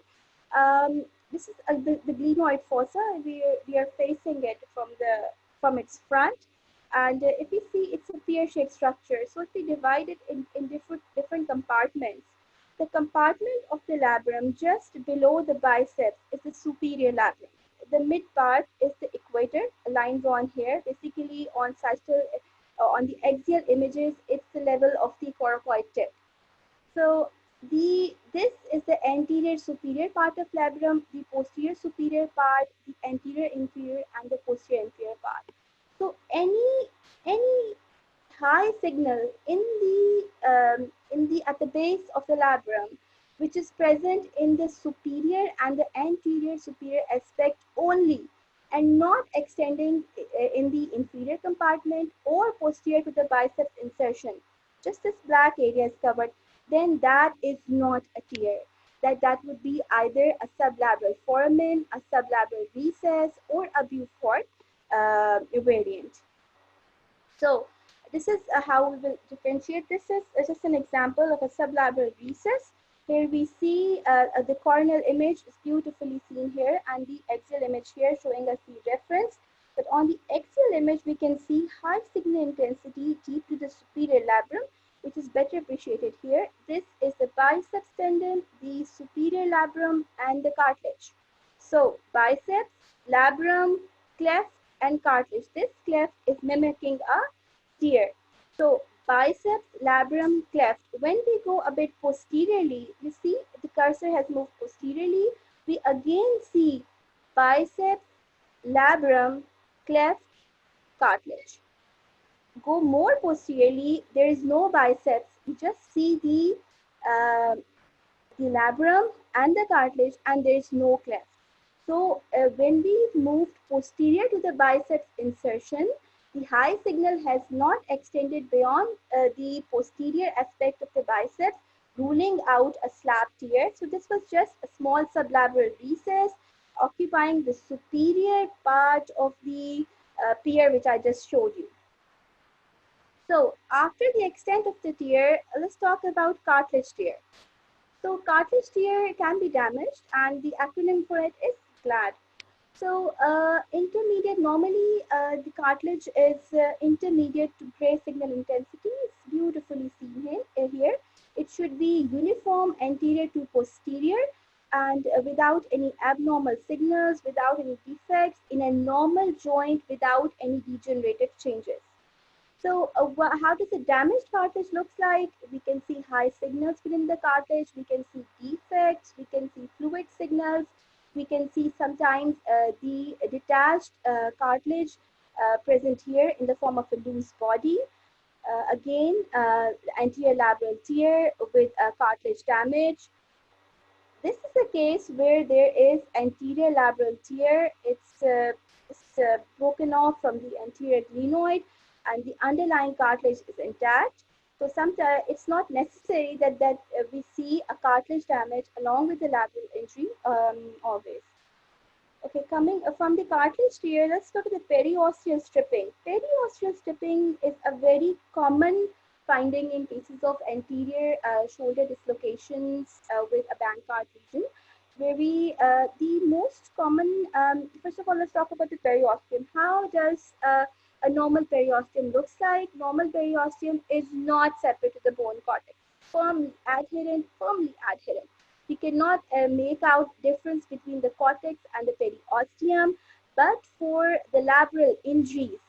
This is the glenoid fossa. We are facing it from its front, and if you see, it's a pear-shaped structure. So if we divide it in different compartments, the compartment of the labrum just below the biceps is the superior labrum. The mid part is the equator, a line drawn here. Basically, on the axial images, it's the level of the coracoid tip. So this is the anterior superior part of labrum, the posterior superior part, the anterior inferior, and the posterior inferior part. So any high signal at the base of the labrum, which is present in the superior and the anterior superior aspect only, and not extending in the inferior compartment or posterior to the biceps insertion, just this black area is covered, then that is not a tear. That would be either a sublabral foramen, a sublabral recess, or a Beaufort variant. So this is how we will differentiate. This is just an example of a sublabral recess. Here we see the coronal image is beautifully seen here, and the axial image here showing us the reference. But on the axial image, we can see high signal intensity deep to the superior labrum, which is better appreciated here. This is the biceps tendon, the superior labrum, and the cartilage. So biceps, labrum, cleft, and cartilage. This cleft is mimicking a tear. So biceps, labrum, cleft. When we go a bit posteriorly, you see the cursor has moved posteriorly. We again see biceps, labrum, cleft, cartilage. Go more posteriorly, there is no biceps. You just see the labrum and the cartilage, and there is no cleft. So when we moved posterior to the biceps insertion, the high signal has not extended beyond the posterior aspect of the biceps, ruling out a slab tear. So this was just a small sublabral recess occupying the superior part of the pier, which I just showed you. So after the extent of the tear, let's talk about cartilage tear. So cartilage tear can be damaged, and the acronym for it is GLAD. So intermediate, normally the cartilage is intermediate to gray signal intensity. It's beautifully seen here. It should be uniform anterior to posterior, and without any abnormal signals, without any defects, in a normal joint without any degenerative changes. So how does a damaged cartilage looks like? We can see high signals within the cartilage. We can see defects. We can see fluid signals. We can see sometimes the detached cartilage present here in the form of a loose body. Again, anterior labral tear with cartilage damage. This is a case where there is anterior labral tear. It's broken off from the anterior glenoid, and the underlying cartilage is intact. So sometimes it's not necessary that we see a cartilage damage along with the labral injury always. Okay, coming from the cartilage tear, let's go to the periosteal stripping. Periosteal stripping is a very common finding in cases of anterior shoulder dislocations with a Bankart region, where the most common, first of all, let's talk about the periosteum. How does a normal periosteum looks like? Normal periosteum is not separate to the bone cortex, firmly adherent. We cannot make out difference between the cortex and the periosteum, but for the labral injuries,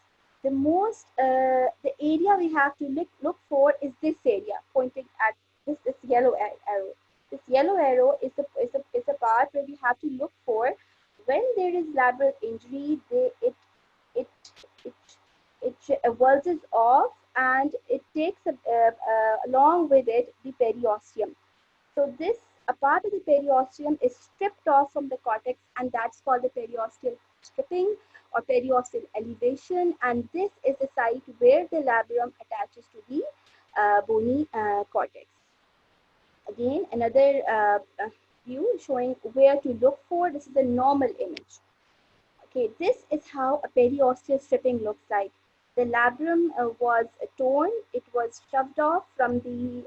the area we have to look for is this area, pointing at this yellow arrow. This yellow arrow is a part where we have to look for when there is labral injury. It avulses off, and it takes along with it the periosteum. So a part of the periosteum is stripped off from the cortex, and that's called the periosteal stripping or periosteal elevation. And this is the site where the labrum attaches to the bony cortex. Again, another view showing where to look for. This is a normal image. Okay, this is how a periosteal stripping looks like. The labrum was torn. It was shoved off from the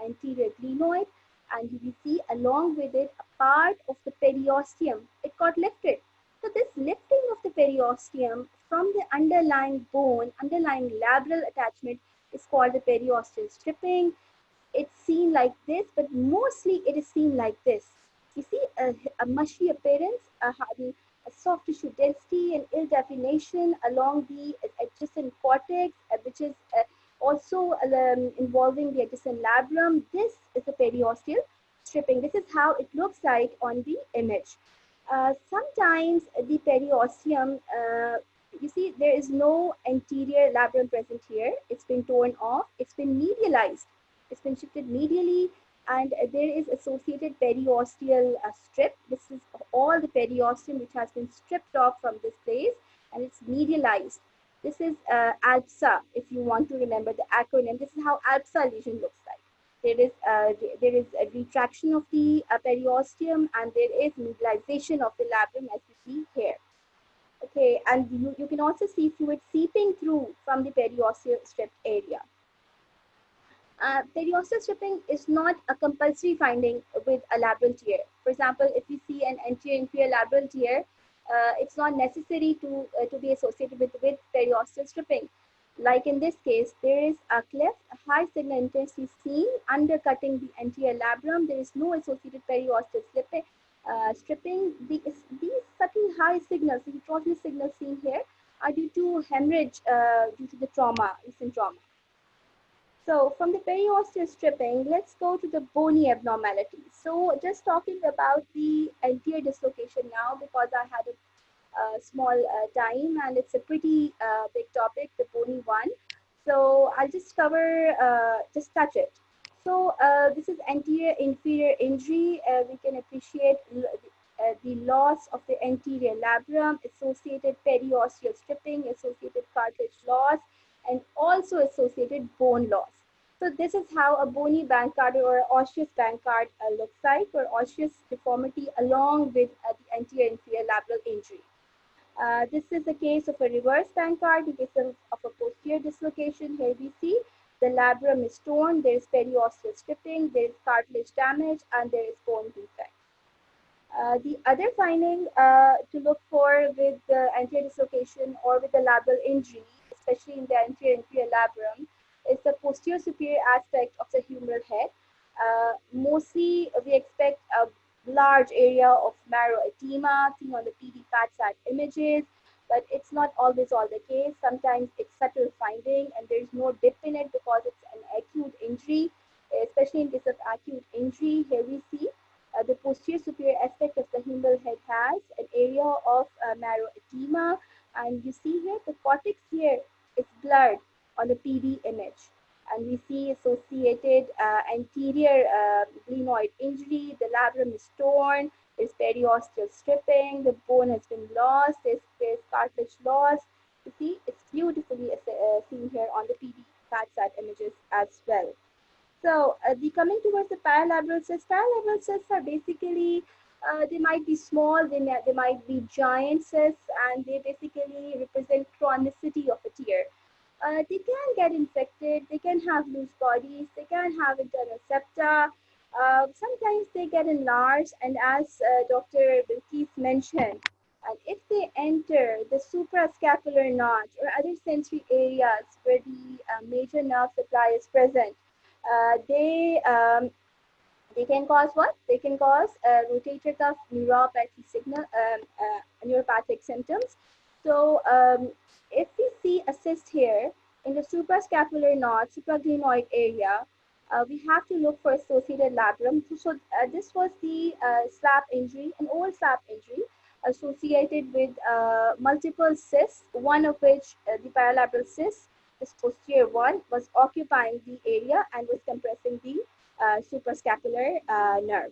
anterior glenoid, and you will see along with it a part of the periosteum. It got lifted. So this lifting of the periosteum from the underlying bone, underlying labral attachment, is called the periosteal stripping. It's seen like this, but mostly it is seen like this. You see a mushy appearance, having a soft tissue density and ill definition along the adjacent cortex, which is also involving the adjacent labrum. This is the periosteal stripping. This is how it looks like on the image. Sometimes the periosteum, you see there is no anterior labrum present here. It's been torn off. It's been medialized. It's been shifted medially, and there is associated periosteal strip. This is all the periosteum which has been stripped off from this place and it's medialized. This is ALPSA, if you want to remember the acronym. This is how ALPSA lesion looks like. There is a retraction of the periosteum, and there is medialization of the labrum as you see here. Okay, and you can also see fluid seeping through from the periosteal stripped area. Periosteal stripping is not a compulsory finding with a labral tear. For example, if you see an anterior inferior labral tear, it's not necessary to be associated with periosteal stripping. Like in this case, there is a cleft, a high signal intensity seen undercutting the anterior labrum. There is no associated periosteal stripping. These subtle high signals, the heterogeneous signals seen here, are due to hemorrhage due to the trauma, recent trauma. So from the periosteal stripping, let's go to the bony abnormalities. So just talking about the anterior dislocation now, because I had a small time and it's a pretty big topic, the bony one. So I'll just cover, just touch it. So this is anterior inferior injury. We can appreciate the loss of the anterior labrum, associated periosteal stripping, associated cartilage loss, and also associated bone loss. So this is how a bony Bankard or osseous Bankard looks like, or osseous deformity along with the anterior inferior labral injury. This is a case of a reverse Bankard, in case of a posterior dislocation. Here we see the labrum is torn, there is periosteal stripping, there is cartilage damage, and there is bone defect. The other finding to look for with the anterior dislocation or with the labral injury, especially in the anterior inferior labrum, is the posterior superior aspect of the humeral head. Mostly we expect a large area of marrow edema seen on the PD PAT-SAT images, but it's not always the case. Sometimes it's subtle finding and there is no dip in it because it's an acute injury, especially in case of acute injury. Here we see the posterior superior aspect of the humeral head has an area of marrow edema, and you see here the cortex here is blurred on the PD image, and we see associated anterior glenoid injury. The labrum is torn, there's periosteal stripping, the bone has been lost, there's cartilage loss. You see, it's beautifully seen here on the PD PAT-SAT images as well. So coming towards the paralabral cysts are basically, they might be small, they might be giant cysts, and they basically represent chronicity of a tear. They can get infected, they can have loose bodies, they can have internal septa. Sometimes they get enlarged, and as Dr. Bilkis mentioned, and if they enter the suprascapular notch or other sensory areas where the major nerve supply is present, they can cause what? They can cause rotator cuff neuropathy signal, neuropathic symptoms. So if we see a cyst here in the suprascapular notch, supraglenoid area, we have to look for associated labrum. So this was the slap injury, an old slap injury associated with multiple cysts, one of which the paralabral cyst, this posterior one, was occupying the area and was compressing the suprascapular nerve.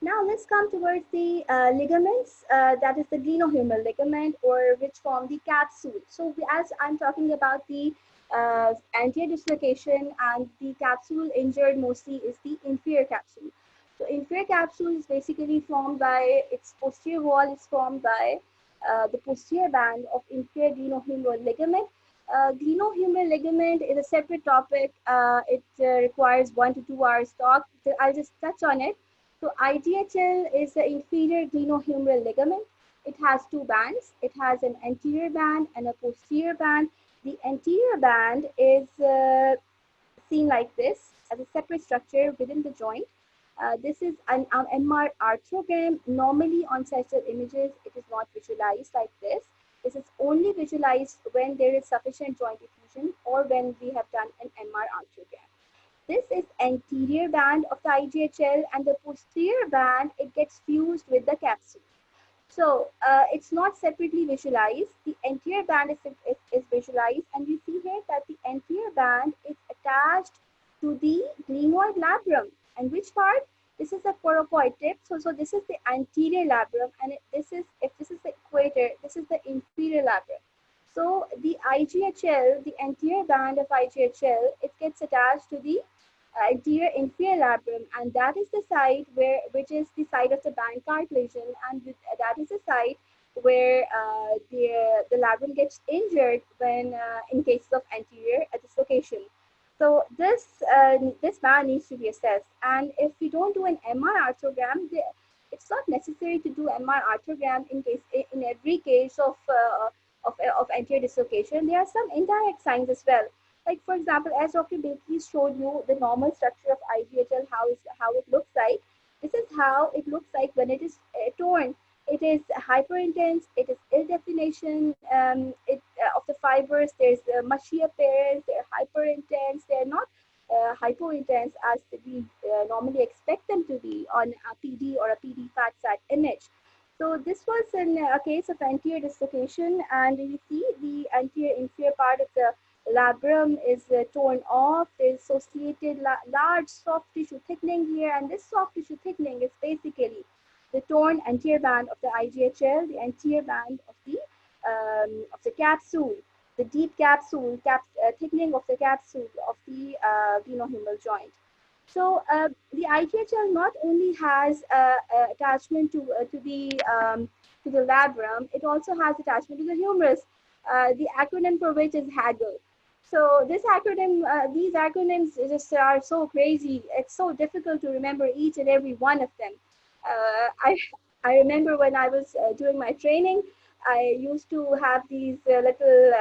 Now let's come towards the ligaments, that is the glenohumeral ligament, or which form the capsule. So as I'm talking about the anterior dislocation, and the capsule injured mostly is the inferior capsule. So inferior capsule is basically formed by, its posterior wall is formed by the posterior band of inferior glenohumeral ligament. Glenohumeral ligament is a separate topic. It requires 1 to 2 hours talk. So I'll just touch on it. So IGHL is the inferior glenohumeral ligament. It has 2 bands. It has an anterior band and a posterior band. The anterior band is seen like this as a separate structure within the joint. This is an MR arthrogram. Normally on sagittal images, it is not visualized like this. This is only visualized when there is sufficient joint effusion or when we have done an MR arthrogram. This is anterior band of the IGHL, and the posterior band, it gets fused with the capsule. So it's not separately visualized. The anterior band is visualized, and we see here that the anterior band is attached to the glenoid labrum. And which part? This is the coracoid tip. So this is the anterior labrum, and if this is the equator, this is the inferior labrum. So the IGHL, the anterior band of IGHL, it gets attached to the anterior inferior labrum, and that is the site which is the site of the band cartilage, and that is the site where the labrum gets injured when in cases of anterior dislocation. So this band needs to be assessed, and if we don't do an MR arthrogram, it's not necessary to do MR arthrogram in every case of anterior dislocation. There are some indirect signs as well. Like for example, as Dr. Bilkis showed you the normal structure of IGHL, how it looks like. This is how it looks like when it is torn. It is hyperintense, it is ill definition of the fibers. There's mushy appearance, they're hyperintense, they're not hypointense as we normally expect them to be on a PD or a PD fat sat image. So this was in a case of anterior dislocation, and you see the anterior inferior part of the labrum is torn off. There's associated large soft tissue thickening here, and this soft tissue thickening is basically the torn anterior band of the IGHL, the anterior band of the capsule, the deep capsule, thickening of the capsule of the glenohumeral joint. So the IGHL not only has attachment to the labrum, it also has attachment to the humerus. The acronym for which is Haggle. So this acronym, these acronyms just are so crazy. It's so difficult to remember each and every one of them. I remember when I was doing my training, I used to have these little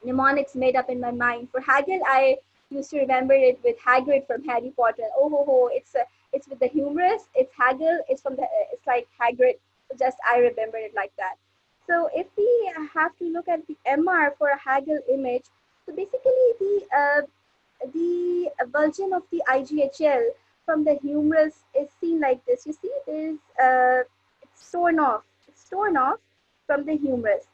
mnemonics made up in my mind. For Haggle, I used to remember it with Hagrid from Harry Potter. Oh ho ho! It's with the humerus. It's Haggle. It's like Hagrid. So just I remember it like that. So if we have to look at the MR for a Haggle image, so basically the avulsion of the IGHL from the humerus is seen like this. You see, it's torn off. It's torn off from the humerus.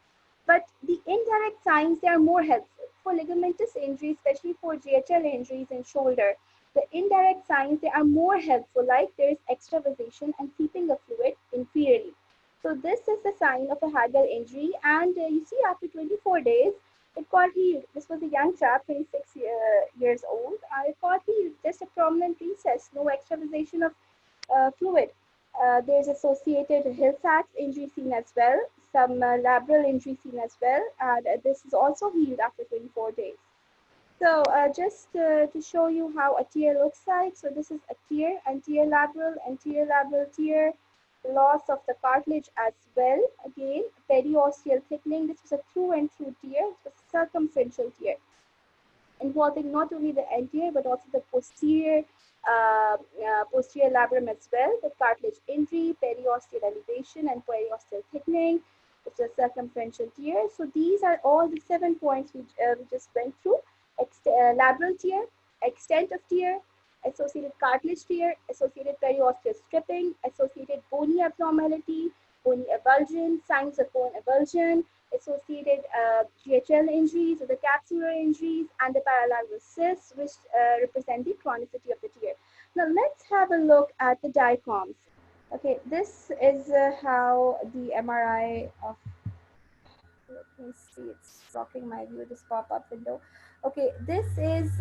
But the indirect signs, they are more helpful. For ligamentous injury, especially for GHL injuries in shoulder, the indirect signs, they are more helpful, like there is extravasation and seeping of fluid inferiorly. So this is the sign of a Haggle injury, and you see after 24 days, it got healed. This was a young chap, 26 years old. It got healed, just a prominent recess, no extravasation of fluid. There's associated Hill-Sachs injury seen as well, some labral injury seen as well, and this is also healed after 24 days. So just to show you how a tear looks like, so this is a tear, anterior labral tear, loss of the cartilage as well. Again, periosteal thickening. This was a through and through tear. It was a circumferential tear involving not only the anterior but also the posterior labrum as well. The cartilage injury, periosteal elevation, and periosteal thickening. It's a circumferential tear. So these are all the 7 points we just went through. Labral tear, extent of tear, associated cartilage tear, associated periosteal stripping, associated bony abnormality, bony avulsion, signs of bone avulsion, associated GHL injuries or the capsular injuries, and the paralateral cysts, which represent the chronicity of the tear. Now let's have a look at the DICOMs. Okay, this is how the MRI of, let me see, it's blocking my view, this pop-up window. Okay, this is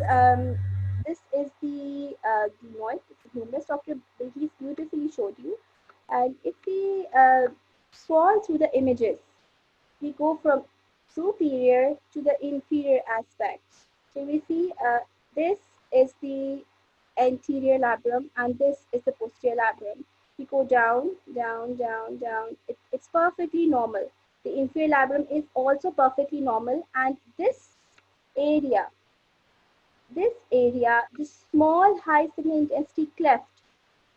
the glenoid, it's the humerus. Dr. Bilkis beautifully showed you. And if we scroll through the images, we go from superior to the inferior aspect. So we see this is the anterior labrum and this is the posterior labrum. We go down, down, down, down. It's perfectly normal. The inferior labrum is also perfectly normal, and this area, the small high signal intensity cleft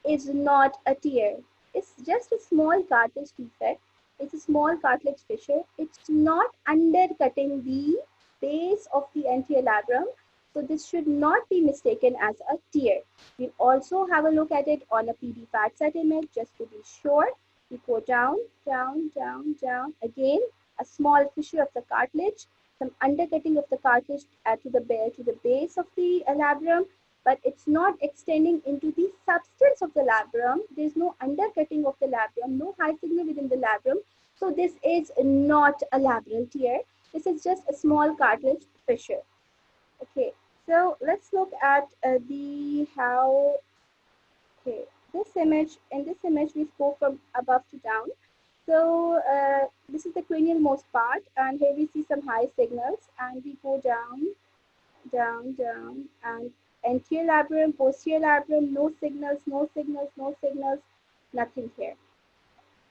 is not a tear. It's just a small cartilage defect. It's a small cartilage fissure. It's not undercutting the base of the anterior labrum. So this should not be mistaken as a tear. We'll also have a look at it on a PD fat set image just to be sure. We go down, down, down, down. Again, a small fissure of the cartilage, some undercutting of the cartilage to the base of the labrum. but it's not extending into the substance of the labrum. There's no undercutting of the labrum, no high signal within the labrum. So this is not a labral tear. This is just a small cartilage fissure. Okay, so let's look at okay, in this image we go from above to down. So this is the cranial most part, and here we see some high signals, and we go down, down, down, and anterior labrum, posterior labrum, no signals, no signals, no signals, nothing here.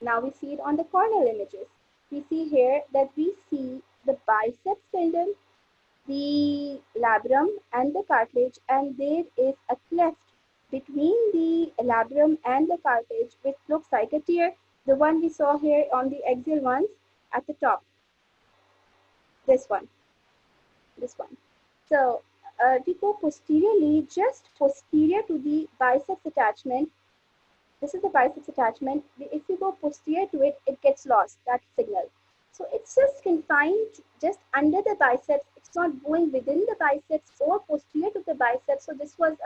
Now we see it on the corneal images. We see here that we see the biceps tendon, the labrum and the cartilage, and there is a cleft between the labrum and the cartilage which looks like a tear, the one we saw here on the axial ones at the top. This one. So we go posteriorly, just posterior to the biceps attachment. This is the biceps attachment. If you go posterior to it, it gets lost, that signal. So it's just confined just under the biceps. It's not going within the biceps or posterior to the biceps. So this was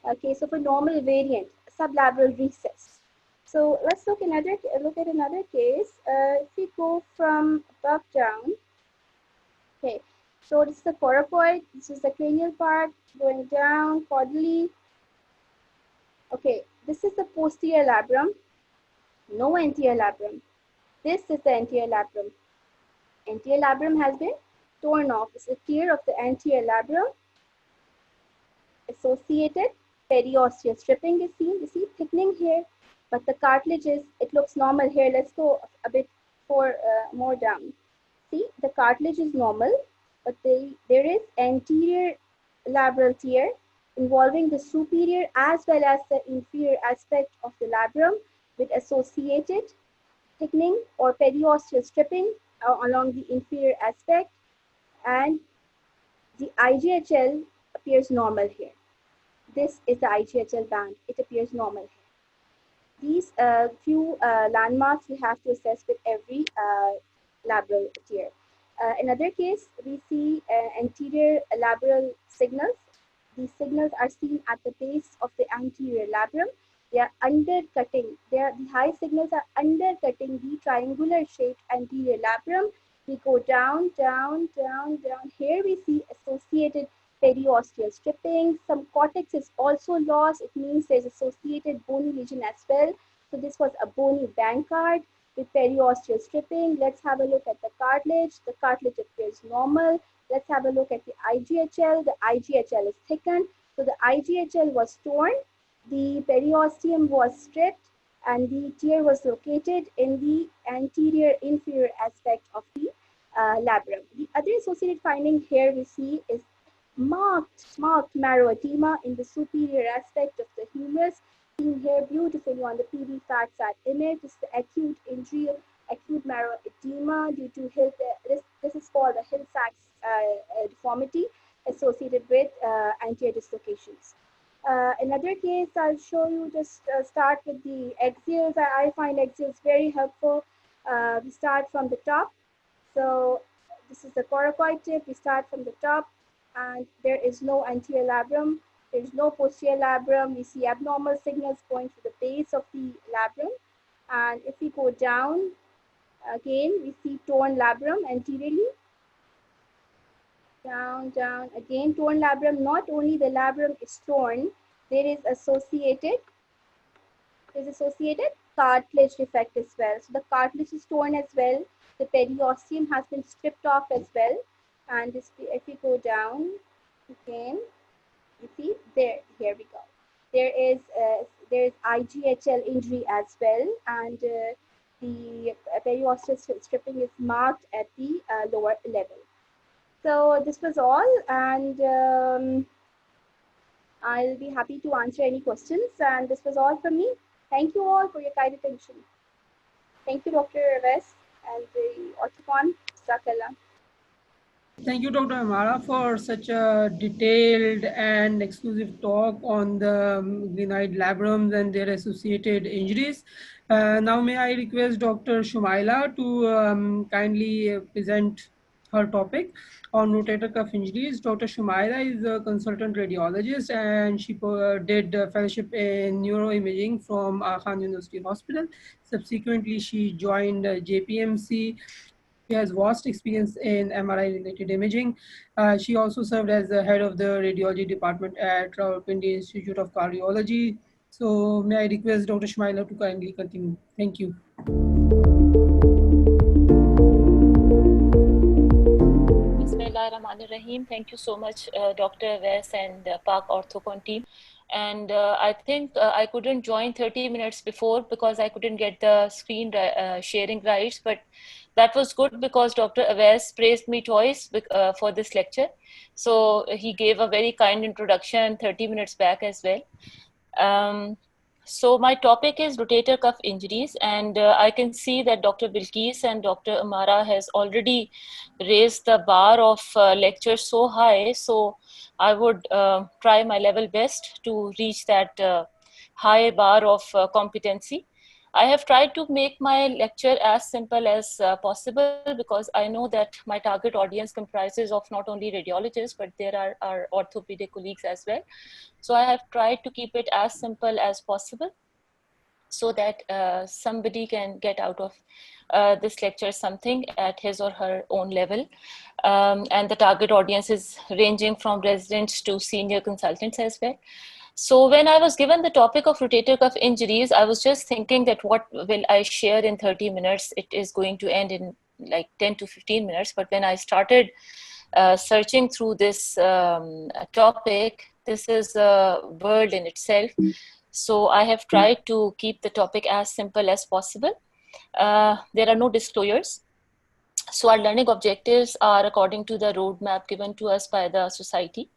a case of a normal variant, sublabral recess. So let's look at another case. If we go from above down, okay. So this is the coracoid. This is the cranial part going down caudally. Okay, this is the posterior labrum. No anterior labrum. This is the anterior labrum. Anterior labrum has been torn off. It's a tear of the anterior labrum. Associated periosteal stripping is seen. You see thickening here, but the cartilage it looks normal here. Let's go a bit more down. See, the cartilage is normal, but there is anterior labral tear involving the superior as well as the inferior aspect of the labrum with associated thickening or periosteal stripping along the inferior aspect, and the IGHL appears normal here. This is the IGHL band. It appears normal here. These few landmarks we have to assess with every labral tear. Another case, we see anterior labral signals. These signals are seen at the base of the anterior labrum. They are undercutting. The high signals are undercutting the triangular shaped anterior labrum. We go down, down, down, down. Here we see associated periosteal stripping. Some cortex is also lost. It means there's associated bony lesion as well. So this was a bony Bankart with periosteal stripping. Let's have a look at the cartilage. The cartilage appears normal. Let's have a look at the IGHL. The IGHL is thickened. So the IGHL was torn. The periosteum was stripped, and the tear was located in the anterior inferior aspect of the labrum. The other associated finding here we see is marked marrow edema in the superior aspect of the humerus, seen here beautifully on the PD fat image. This is the acute injury, acute marrow edema due to this is called a Hill-Sachs deformity associated with anterior dislocations. Another case I'll show you, just start with the axials. I find axials very helpful. We start from the top. So this is the coracoid tip. We start from the top, and there is no anterior labrum. There is no posterior labrum. We see abnormal signals going to the base of the labrum. And if we go down, again, we see torn labrum anteriorly. Down, down, again, torn labrum. Not only the labrum is torn, there is associated cartilage defect as well. So the cartilage is torn as well. The periosteum has been stripped off as well. And this, if we go down again, you see there. Here we go. There is IGHL injury as well, and the periosteal stripping is marked at the lower level. So this was all, and I'll be happy to answer any questions. And this was all from me. Thank you all for your kind attention. Thank you, Dr. West and the orthopon. Jazakallah. Thank you, Dr. Amara, for such a detailed and exclusive talk on the glenoid labrums and their associated injuries. Now, may I request Dr. Shumaila to kindly present her topic on rotator cuff injuries. Dr. Shumaira is a consultant radiologist and she did a fellowship in neuroimaging from Khan University Hospital. Subsequently, she joined JPMC. She has vast experience in MRI-related imaging. She also served as the head of the radiology department at Rawalpindi Institute of Cardiology. So may I request Dr. Shumaira to kindly continue? Thank you. Bismillahirrahmanirrahim. Thank you so much, Dr. Wes and Park Orthocon team. And I think I couldn't join 30 minutes before because I couldn't get the screen sharing rights, but that was good because Dr. Awais praised me twice for this lecture. So he gave a very kind introduction 30 minutes back as well. So my topic is rotator cuff injuries, and I can see that Dr. Bilkis and Dr. Amara has already raised the bar of lecture so high. So I would try my level best to reach that high bar of competency. I have tried to make my lecture as simple as possible because I know that my target audience comprises of not only radiologists, but there are orthopedic colleagues as well. So I have tried to keep it as simple as possible so that somebody can get out of this lecture something at his or her own level. And the target audience is ranging from residents to senior consultants as well. So when I was given the topic of rotator cuff injuries, I was just thinking that what will I share in 30 minutes? It is going to end in like 10 to 15 minutes. But when I started searching through this topic, this is a world in itself. So I have tried to keep the topic as simple as possible. There are no disclosures. So our learning objectives are according to the roadmap given to us by the society.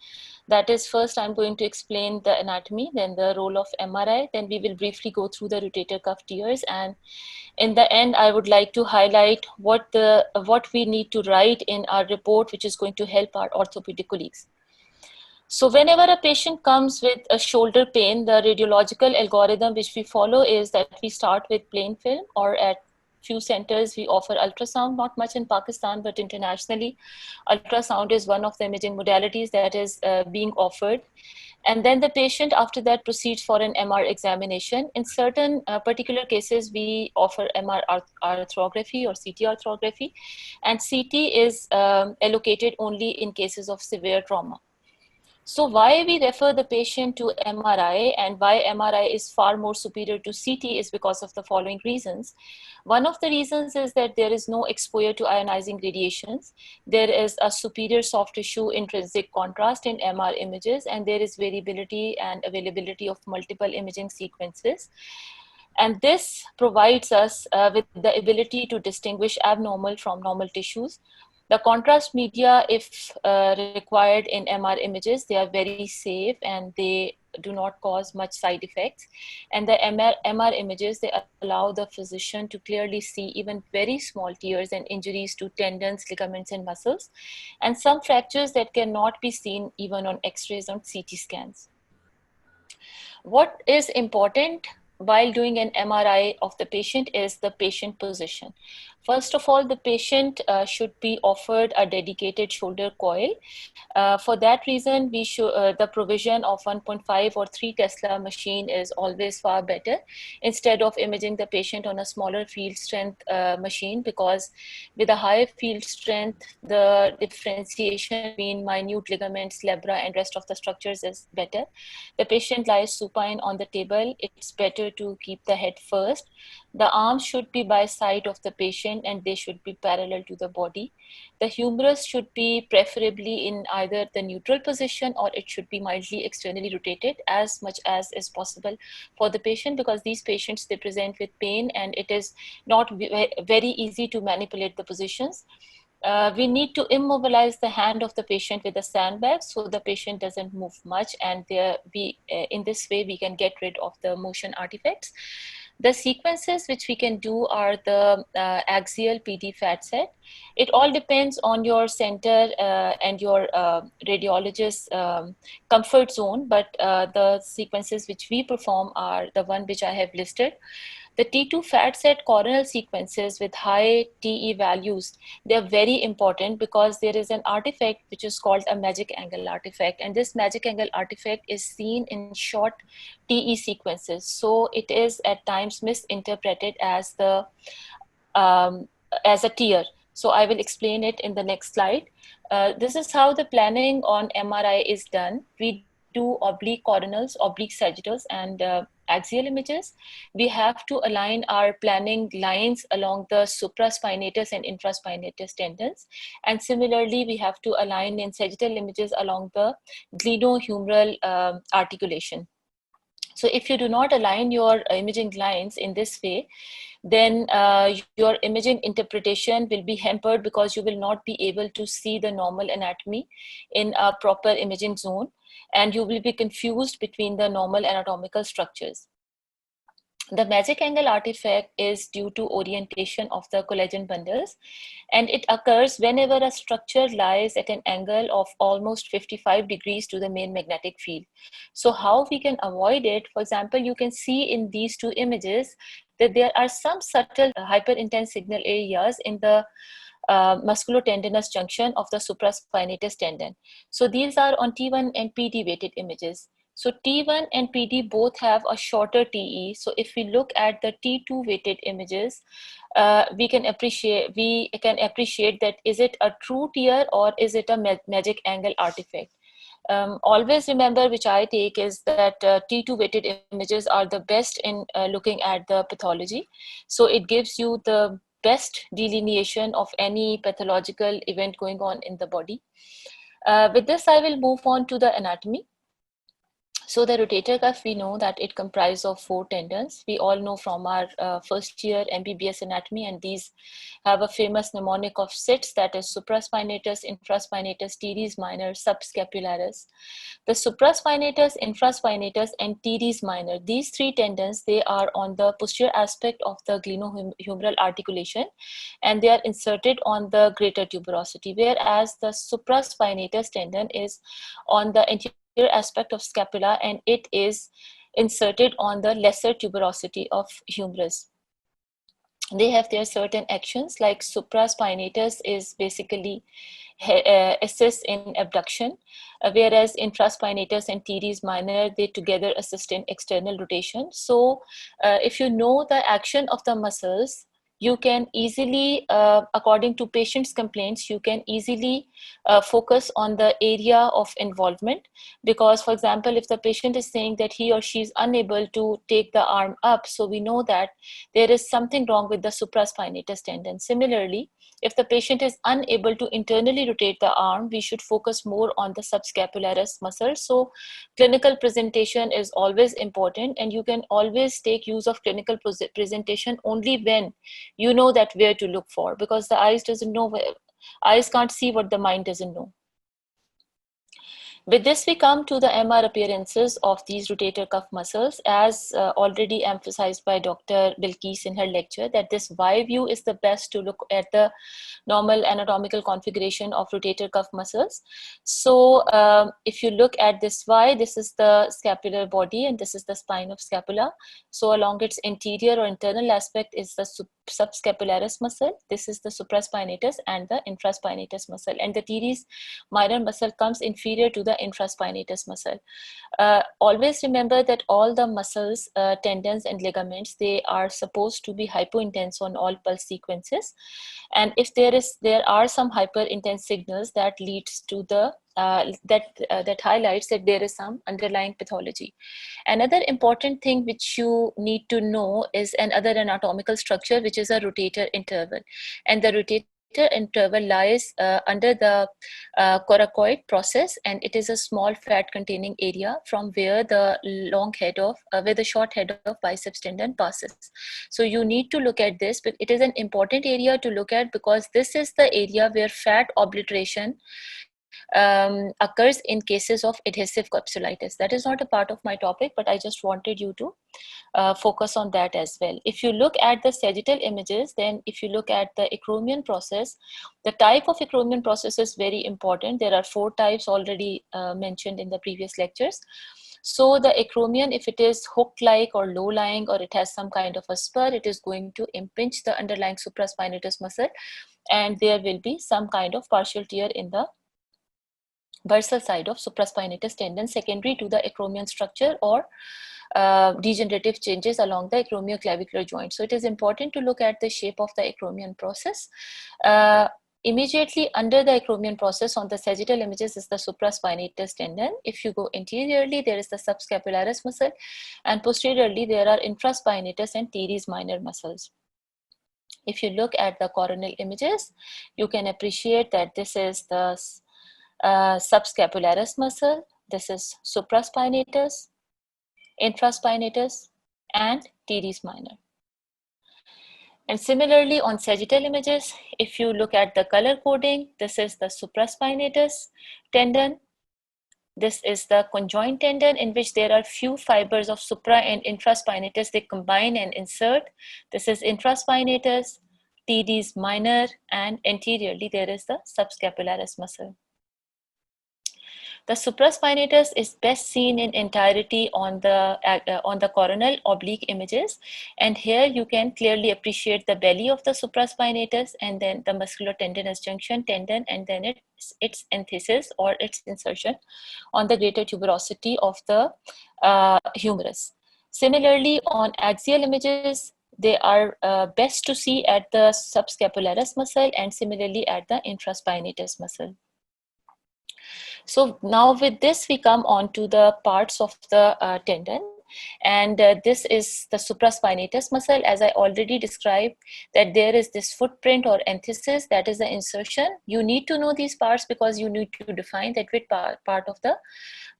That is, first I'm going to explain the anatomy, then the role of MRI, then we will briefly go through the rotator cuff tears, and in the end I would like to highlight what we need to write in our report, which is going to help our orthopedic colleagues. So whenever a patient comes with a shoulder pain, the radiological algorithm which we follow is that we start with plain film, or at few centers we offer ultrasound, not much in Pakistan, but internationally ultrasound is one of the imaging modalities that is being offered. And then the patient after that proceeds for an MR examination. In certain particular cases, we offer MR arthrography or CT arthrography, and CT is allocated only in cases of severe trauma. So why we refer the patient to MRI and why MRI is far more superior to CT is because of the following reasons. One of the reasons is that there is no exposure to ionizing radiations. There is a superior soft tissue intrinsic contrast in MR images, and there is variability and availability of multiple imaging sequences. And this provides us with the ability to distinguish abnormal from normal tissues. The contrast media, if required in MR images, they are very safe and they do not cause much side effects. And the MR images, they allow the physician to clearly see even very small tears and injuries to tendons, ligaments, and muscles, and some fractures that cannot be seen even on X-rays or CT scans. What is important while doing an MRI of the patient is the patient position. First of all, the patient should be offered a dedicated shoulder coil. For that reason, the provision of 1.5 or 3 Tesla machine is always far better instead of imaging the patient on a smaller field strength machine, because with a higher field strength, the differentiation between minute ligaments, labra, and rest of the structures is better. The patient lies supine on the table. It's better to keep the head first. The arms should be by side of the patient and they should be parallel to the body. The humerus should be preferably in either the neutral position or it should be mildly externally rotated as much as is possible for the patient, because these patients, they present with pain and it is not very easy to manipulate the positions. We need to immobilize the hand of the patient with a sandbag so the patient doesn't move much, and in this way we can get rid of the motion artifacts. The sequences which we can do are the axial PD fat set. It all depends on your center and your radiologist's comfort zone, but the sequences which we perform are the one which I have listed. The T2 fat set coronal sequences with high TE values, they're very important because there is an artifact which is called a magic angle artifact. And this magic angle artifact is seen in short TE sequences. So it is at times misinterpreted as as a tear. So I will explain it in the next slide. This is how the planning on MRI is done. We do oblique coronals, oblique sagittals, and axial images. We have to align our planning lines along the supraspinatus and infraspinatus tendons. And similarly, we have to align in sagittal images along the glenohumeral articulation. So if you do not align your imaging lines in this way, then your imaging interpretation will be hampered because you will not be able to see the normal anatomy in a proper imaging zone, and you will be confused between the normal anatomical structures. The magic angle artifact is due to orientation of the collagen bundles, and it occurs whenever a structure lies at an angle of almost 55 degrees to the main magnetic field. So how we can avoid it? For example, you can see in these two images that there are some subtle hyperintense signal areas in the musculotendinous junction of the supraspinatus tendon. So these are on T1 and PD weighted images. So T1 and PD both have a shorter TE. So if we look at the T2 weighted images, we can appreciate that is it a true tear or is it a magic angle artifact. Always remember, which I take, is that T2 weighted images are the best in looking at the pathology. So it gives you the best delineation of any pathological event going on in the body. With this, I will move on to the anatomy. So the rotator cuff, we know that it comprises of 4 tendons. We all know from our first year MBBS anatomy, and these have a famous mnemonic of SITS, that is supraspinatus, infraspinatus, teres minor, subscapularis. The supraspinatus, infraspinatus, and teres minor, these 3 tendons, they are on the posterior aspect of the glenohumeral articulation, and they are inserted on the greater tuberosity, whereas the supraspinatus tendon is on the anterior aspect of scapula, and it is inserted on the lesser tuberosity of humerus. They have their certain actions, like supraspinatus is basically assists in abduction, whereas infraspinatus and teres minor, they together assist in external rotation. So if you know the action of the muscles, you can easily, according to patients' complaints, you can easily focus on the area of involvement. Because, for example, if the patient is saying that he or she is unable to take the arm up, so we know that there is something wrong with the supraspinatus tendon. Similarly, if the patient is unable to internally rotate the arm, we should focus more on the subscapularis muscle. So clinical presentation is always important, and you can always take use of clinical presentation only when you know that where to look for, because the eyes doesn't know, eyes can't see what the mind doesn't know. With this, we come to the MR appearances of these rotator cuff muscles, as already emphasized by Dr. Bilkis in her lecture, that this Y view is the best to look at the normal anatomical configuration of rotator cuff muscles. So if you look at this Y, this is the scapular body and this is the spine of scapula. So along its interior or internal aspect is the subscapularis muscle. This is the supraspinatus and the infraspinatus muscle, and the teres minor muscle comes inferior to the infraspinatus muscle. Always remember that all the muscles, tendons and ligaments, they are supposed to be hypointense on all pulse sequences, and if there are some hyperintense signals, that leads to the that highlights that there is some underlying pathology. Another important thing which you need to know is another anatomical structure, which is a rotator interval, and the rotator interval lies under the coracoid process, and it is a small fat containing area from where the where the short head of biceps tendon passes. So you need to look at this, but it is an important area to look at because this is the area where fat obliteration occurs in cases of adhesive capsulitis. That is not a part of my topic, but I just wanted you to focus on that as well. If you look at the sagittal images, then if you look at the acromion process, the type of acromion process is very important. There are 4 types already mentioned in the previous lectures. So the acromion, if it is hook-like or low-lying, or it has some kind of a spur, it is going to impinge the underlying supraspinatus muscle, and there will be some kind of partial tear in the bursal side of supraspinatus tendon secondary to the acromion structure, or degenerative changes along the acromioclavicular joint. So it is important to look at the shape of the acromion process. Immediately under the acromion process on the sagittal images is the supraspinatus tendon. If you go anteriorly, there is the subscapularis muscle, and posteriorly there are infraspinatus and teres minor muscles. If you look at the coronal images, you can appreciate that this is the subscapularis muscle, this is supraspinatus, infraspinatus, and teres minor. And similarly on sagittal images, if you look at the color coding, this is the supraspinatus tendon. This is the conjoint tendon, in which there are few fibers of supra and infraspinatus. They combine and insert. This is infraspinatus, teres minor, and anteriorly there is the subscapularis muscle. The supraspinatus is best seen in entirety on the coronal oblique images, and here you can clearly appreciate the belly of the supraspinatus, and then the musculotendinous junction tendon, and then its enthesis or its insertion on the greater tuberosity of the humerus. Similarly, on axial images, they are best to see at the subscapularis muscle, and similarly at the infraspinatus muscle. So now with this, we come on to the parts of the tendon. And this is the supraspinatus muscle. As I already described, that there is this footprint or enthesis, that is the insertion. You need to know these parts because you need to define that which part of the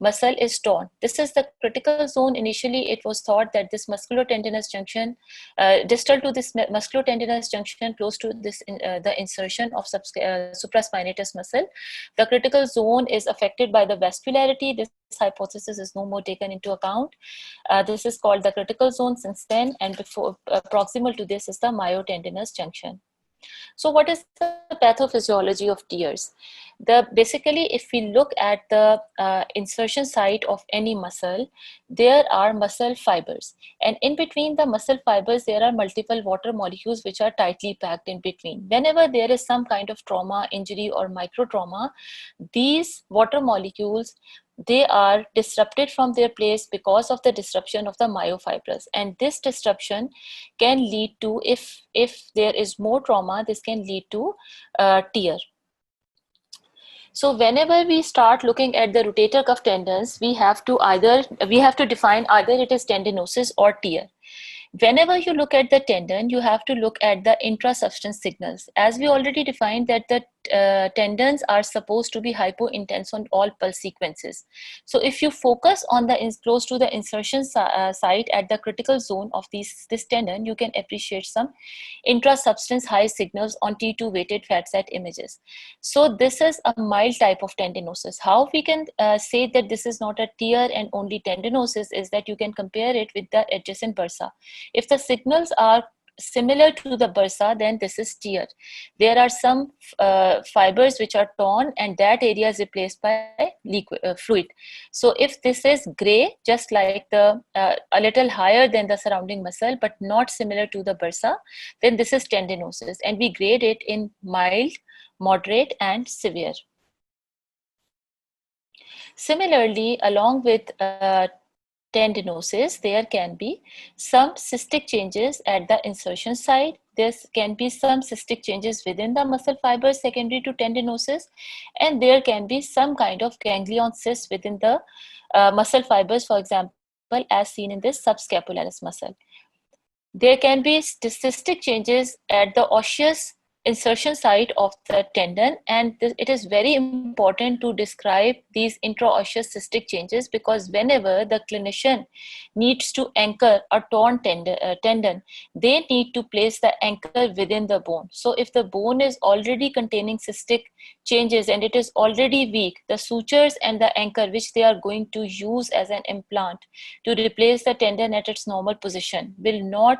muscle is torn. This is the critical zone. Initially, it was thought that this musculotendinous junction, distal to this musculotendinous junction, close to this the insertion of supraspinatus muscle, the critical zone is affected by the vascularity. This hypothesis is no more taken into account. This is called the critical zone since then, and before proximal to this is the myotendinous junction. So what is the pathophysiology of tears? Basically, if we look at the insertion site of any muscle, there are muscle fibers, and in between the muscle fibers there are multiple water molecules which are tightly packed in between. Whenever there is some kind of trauma, injury, or micro trauma, these water molecules, they are disrupted from their place because of the disruption of the myofibrils, and this disruption can lead to, if there is more trauma, this can lead to tear. So whenever we start looking at the rotator cuff tendons, we have to define either it is tendinosis or tear. Whenever you look at the tendon, you have to look at the intrasubstance signals. As we already defined that the tendons are supposed to be hypointense on all pulse sequences. So if you focus on the close to the insertion site at the critical zone of this tendon, you can appreciate some intrasubstance high signals on T2 weighted fat set images. So this is a mild type of tendinosis. How we can say that this is not a tear and only tendinosis is that you can compare it with the adjacent bursa. If the signals are similar to the bursa, then this is tear. There are some fibers which are torn, and that area is replaced by fluid. So if this is gray, just like a little higher than the surrounding muscle, but not similar to the bursa, then this is tendinosis, and we grade it in mild, moderate, and severe. Similarly, along with tendinosis, there can be some cystic changes at the insertion site. There can be some cystic changes within the muscle fibers secondary to tendinosis, and there can be some kind of ganglion cysts within the muscle fibers, for example, as seen in this subscapularis muscle. There can be cystic changes at the osseous insertion site of the tendon, and it is very important to describe these intraosseous cystic changes, because whenever the clinician needs to anchor a torn tendon, they need to place the anchor within the bone. So if the bone is already containing cystic changes and it is already weak, the sutures and the anchor which they are going to use as an implant to replace the tendon at its normal position will not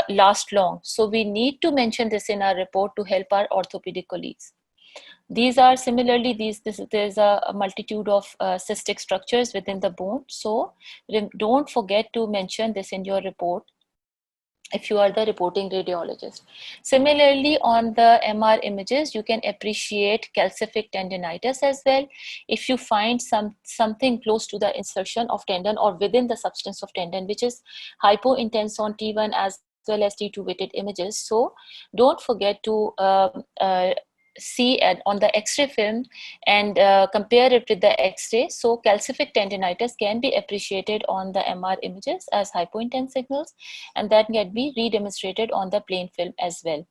last long. So we need to mention this in our report to help our orthopedic colleagues. These are similarly, there's a multitude of cystic structures within the bone. So don't forget to mention this in your report if you are the reporting radiologist. Similarly, on the MR images, you can appreciate calcific tendinitis as well. If you find something close to the insertion of tendon or within the substance of tendon, which is hypointense on T1 as well as T2 weighted images. So don't forget to see on the X-ray film and compare it with the X-ray. So calcific tendinitis can be appreciated on the MR images as hypointense signals, and that can be redemonstrated on the plain film as well.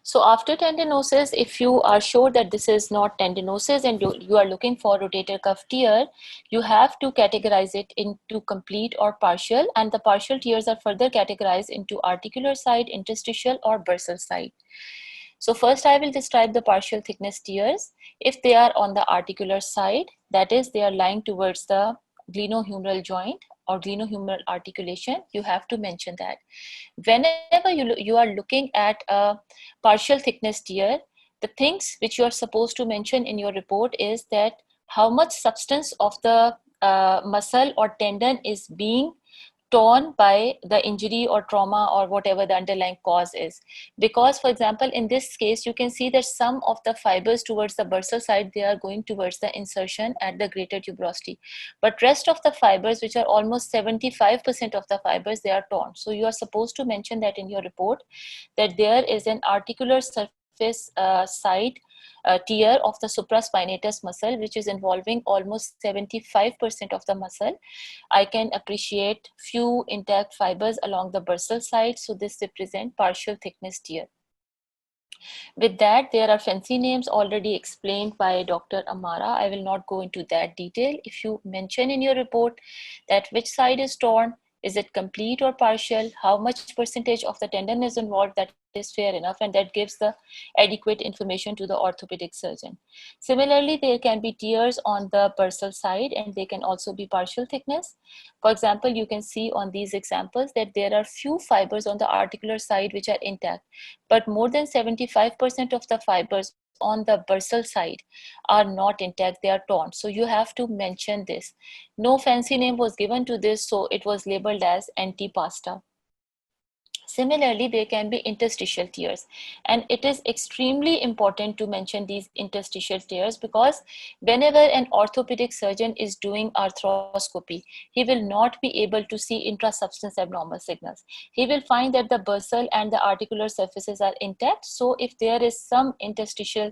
So after tendinosis, if you are sure that this is not tendinosis and you are looking for rotator cuff tear, you have to categorize it into complete or partial, and the partial tears are further categorized into articular side, interstitial, or bursal side. So first I will describe the partial thickness tears. If they are on the articular side, that is, they are lying towards the glenohumeral joint or glenohumeral articulation, you have to mention that. Whenever you are looking at a partial thickness tear, the things which you are supposed to mention in your report is that how much substance of the muscle or tendon is being torn by the injury or trauma or whatever the underlying cause is. Because, for example, in this case, you can see that some of the fibers towards the bursal side, they are going towards the insertion at the greater tuberosity. But rest of the fibers, which are almost 75% of the fibers, they are torn. So you are supposed to mention that in your report, that there is an articular surface side tear of the supraspinatus muscle, which is involving almost 75% of the muscle. I can appreciate few intact fibers along the bursal side, so this represents partial thickness tear. With that, there are fancy names already explained by Dr. Amara. I will not go into that detail. If you mention in your report that which side is torn, is it complete or partial, how much percentage of the tendon is involved, that is fair enough, and that gives the adequate information to the orthopedic surgeon. Similarly, there can be tears on the bursal side, and they can also be partial thickness. For example, you can see on these examples that there are few fibers on the articular side which are intact, but more than 75% of the fibers on the bursal side are not intact, they are torn. So you have to mention this. No fancy name was given to this, so it was labeled as antipasta. Similarly, there can be interstitial tears, and it is extremely important to mention these interstitial tears because whenever an orthopedic surgeon is doing arthroscopy, he will not be able to see intrasubstance abnormal signals. He will find that the bursal and the articular surfaces are intact. So if there is some interstitial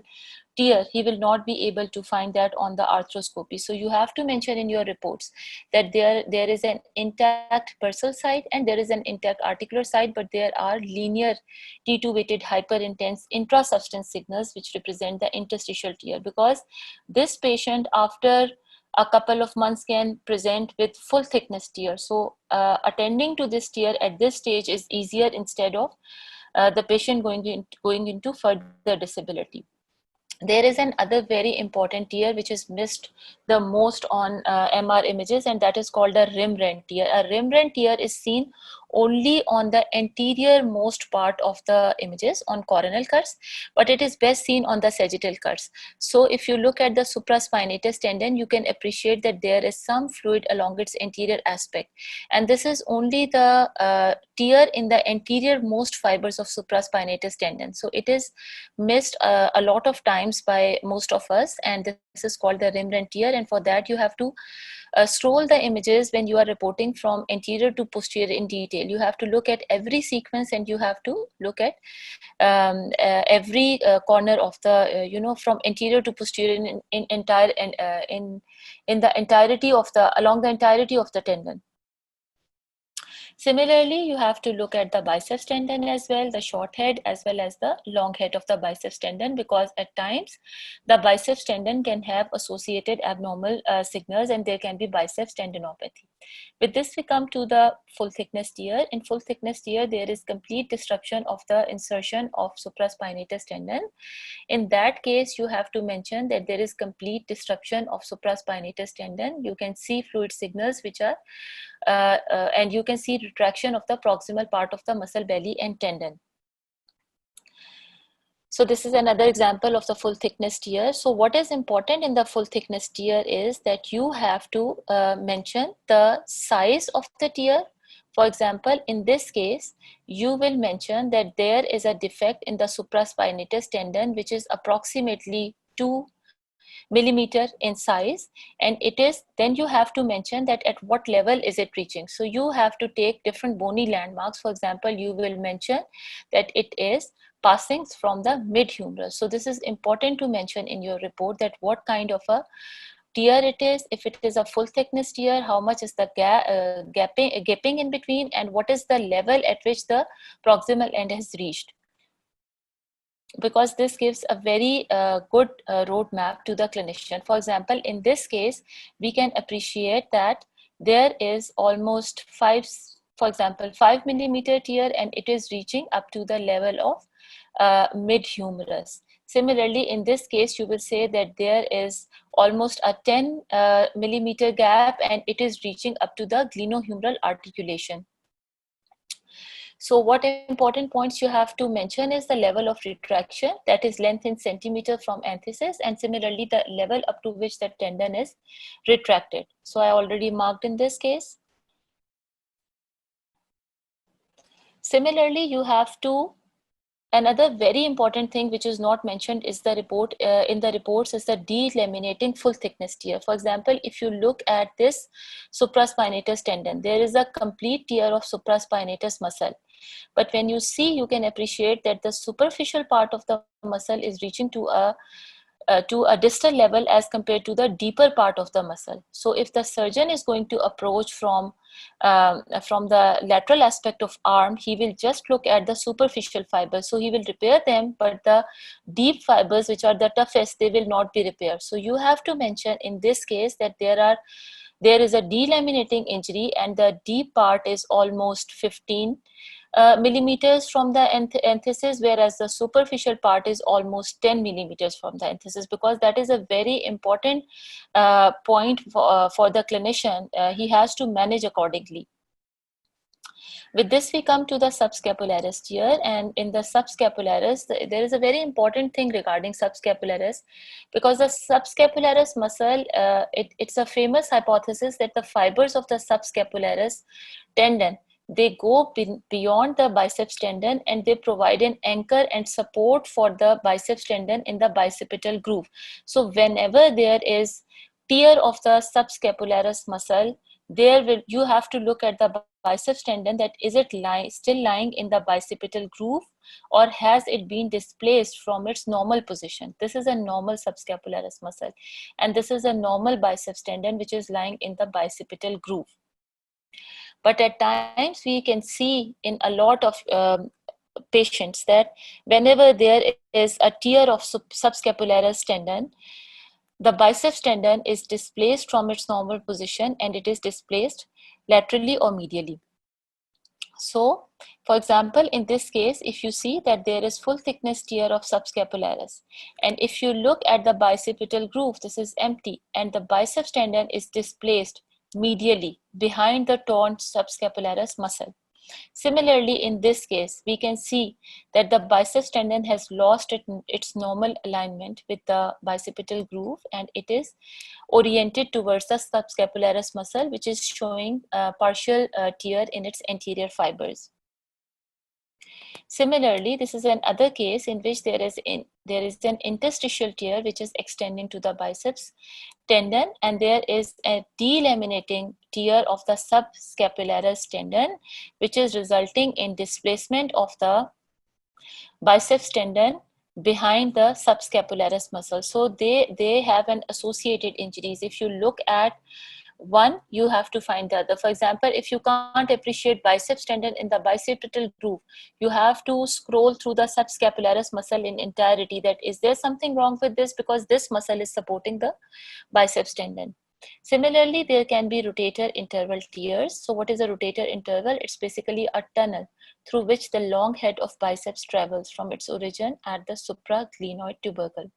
tear, he will not be able to find that on the arthroscopy. So you have to mention in your reports that there is an intact bursal side and there is an intact articular side, but there are linear T2 weighted hyperintense intrasubstance signals which represent the interstitial tear, because this patient after a couple of months can present with full thickness tear. So attending to this tear at this stage is easier instead of the patient going into further disability. There is another very important tear which is missed the most on MR images, and that is called a rim rent tear. A rim rent tear is seen only on the anterior most part of the images on coronal cuts, but it is best seen on the sagittal cuts. So if you look at the supraspinatus tendon, you can appreciate that there is some fluid along its anterior aspect, and this is only the tear in the anterior most fibers of supraspinatus tendon. So it is missed a lot of times by most of us, and this is called the rim rent tear. And for that you have to scroll the images when you are reporting from anterior to posterior in detail. You have to look at every sequence and you have to look at every corner of the from anterior to posterior in the entirety of along the entirety of the tendon. Similarly, you have to look at the biceps tendon as well, the short head as well as the long head of the biceps tendon, because at times the biceps tendon can have associated abnormal signals and there can be biceps tendinopathy. With this, we come to the full thickness tear. In full thickness tear, there is complete disruption of the insertion of supraspinatus tendon. In that case, you have to mention that there is complete disruption of supraspinatus tendon. You can see fluid signals which are and you can see retraction of the proximal part of the muscle belly and tendon. So this is another example of the full thickness tear. So what is important in the full thickness tear is that you have to mention the size of the tear. For example, in this case, you will mention that there is a defect in the supraspinatus tendon, which is approximately 2 millimeter in size, and it is, then you have to mention that at what level is it reaching. So you have to take different bony landmarks. For example, you will mention that it is passing from the mid-humerus. So this is important to mention in your report, that what kind of a tear it is. If it is a full thickness tear, how much is the gapping in between, and what is the level at which the proximal end has reached, because this gives a very good roadmap to the clinician. For example, in this case, we can appreciate that there is almost 5 millimeter tear, and it is reaching up to the level of mid-humerus. Similarly, in this case, you will say that there is almost a 10 millimeter gap, and it is reaching up to the glenohumeral articulation. So what important points you have to mention is the level of retraction, that is length in centimeter from anthesis, and similarly the level up to which the tendon is retracted. So I already marked in this case. Similarly, you have to, another very important thing which is not mentioned is the report, in the reports, is the delaminating full thickness tear. For example, if you look at this supraspinatus tendon, there is a complete tear of supraspinatus muscle. But when you see, you can appreciate that the superficial part of the muscle is reaching to a distal level as compared to the deeper part of the muscle. So if the surgeon is going to approach from the lateral aspect of arm, he will just look at the superficial fibers. So he will repair them, but the deep fibers, which are the toughest, they will not be repaired. So you have to mention in this case that there is a delaminating injury, and the deep part is almost 15 millimeters from the anthesis, whereas the superficial part is almost 10 millimeters from the anthesis, because that is a very important point for the clinician. He has to manage accordingly. With this, we come to the subscapularis tear, and in the subscapularis, there is a very important thing regarding subscapularis, because the subscapularis muscle, it's a famous hypothesis that the fibers of the subscapularis tendon, they go beyond the biceps tendon, and they provide an anchor and support for the biceps tendon in the bicipital groove. So whenever there is tear of the subscapularis muscle, you have to look at the biceps tendon, that is it still lying in the bicipital groove, or has it been displaced from its normal position. This is a normal subscapularis muscle, and this is a normal biceps tendon which is lying in the bicipital groove. But at times we can see in a lot of patients that whenever there is a tear of subscapularis tendon, the biceps tendon is displaced from its normal position, and it is displaced laterally or medially. So, for example, in this case, if you see that there is full thickness tear of subscapularis, and if you look at the bicipital groove, this is empty, and the biceps tendon is displaced medially behind the torn subscapularis muscle. Similarly, in this case, we can see that the biceps tendon has lost its normal alignment with the bicipital groove, and it is oriented towards the subscapularis muscle, which is showing partial tear in its anterior fibers. Similarly, this is another case in which there is an interstitial tear which is extending to the biceps tendon, and there is a delaminating tear of the subscapularis tendon, which is resulting in displacement of the biceps tendon behind the subscapularis muscle. So they have an associated injuries. If you look at one, you have to find the other. For example, if you can't appreciate biceps tendon in the bicipital groove, you have to scroll through the subscapularis muscle in entirety, that is there something wrong with this, because this muscle is supporting the biceps tendon. Similarly, there can be rotator interval tears. So what is a rotator interval? It's basically a tunnel through which the long head of biceps travels from its origin at the supraglenoid tubercle.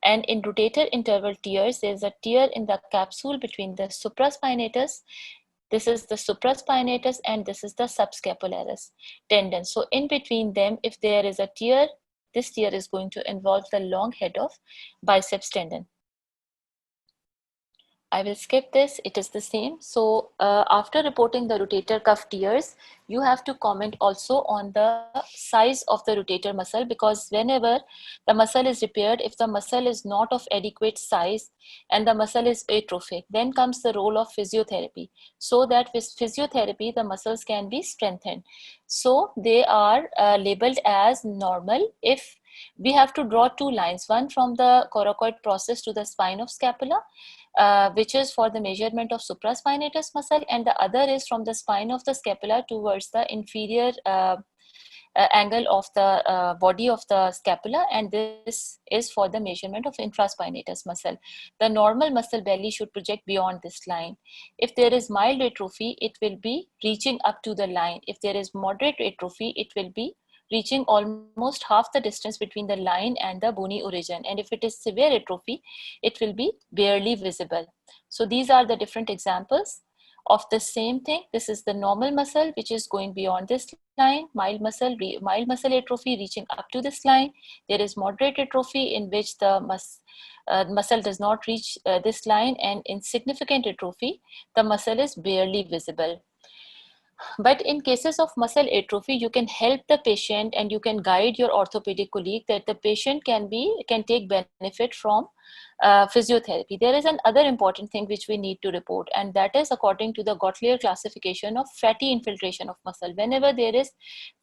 And in rotator interval tears, there is a tear in the capsule between the supraspinatus. This is the supraspinatus, and this is the subscapularis tendon. So in between them, if there is a tear this tear is going to involve the long head of biceps tendon. I will skip this, it is the same. So after reporting the rotator cuff tears, you have to comment also on the size of the rotator muscle, because whenever the muscle is repaired, if the muscle is not of adequate size and the muscle is atrophic, then comes the role of physiotherapy, so that with physiotherapy the muscles can be strengthened. So they are labeled as normal if we have to draw two lines, one from the coracoid process to the spine of scapula, which is for the measurement of supraspinatus muscle, and the other is from the spine of the scapula towards the inferior angle of the body of the scapula, and this is for the measurement of infraspinatus muscle. The normal muscle belly should project beyond this line. If there is mild atrophy, it will be reaching up to the line. If there is moderate atrophy, it will be reaching almost half the distance between the line and the bony origin. And if it is severe atrophy, it will be barely visible. So these are the different examples of the same thing. This is the normal muscle, which is going beyond this line. Mild muscle atrophy reaching up to this line. There is moderate atrophy in which the muscle does not reach this line, and in significant atrophy, the muscle is barely visible. But in cases of muscle atrophy, you can help the patient and you can guide your orthopedic colleague that the patient can take benefit from physiotherapy. There is another important thing which we need to report, and that is according to the Gottlieb classification of fatty infiltration of muscle. Whenever there is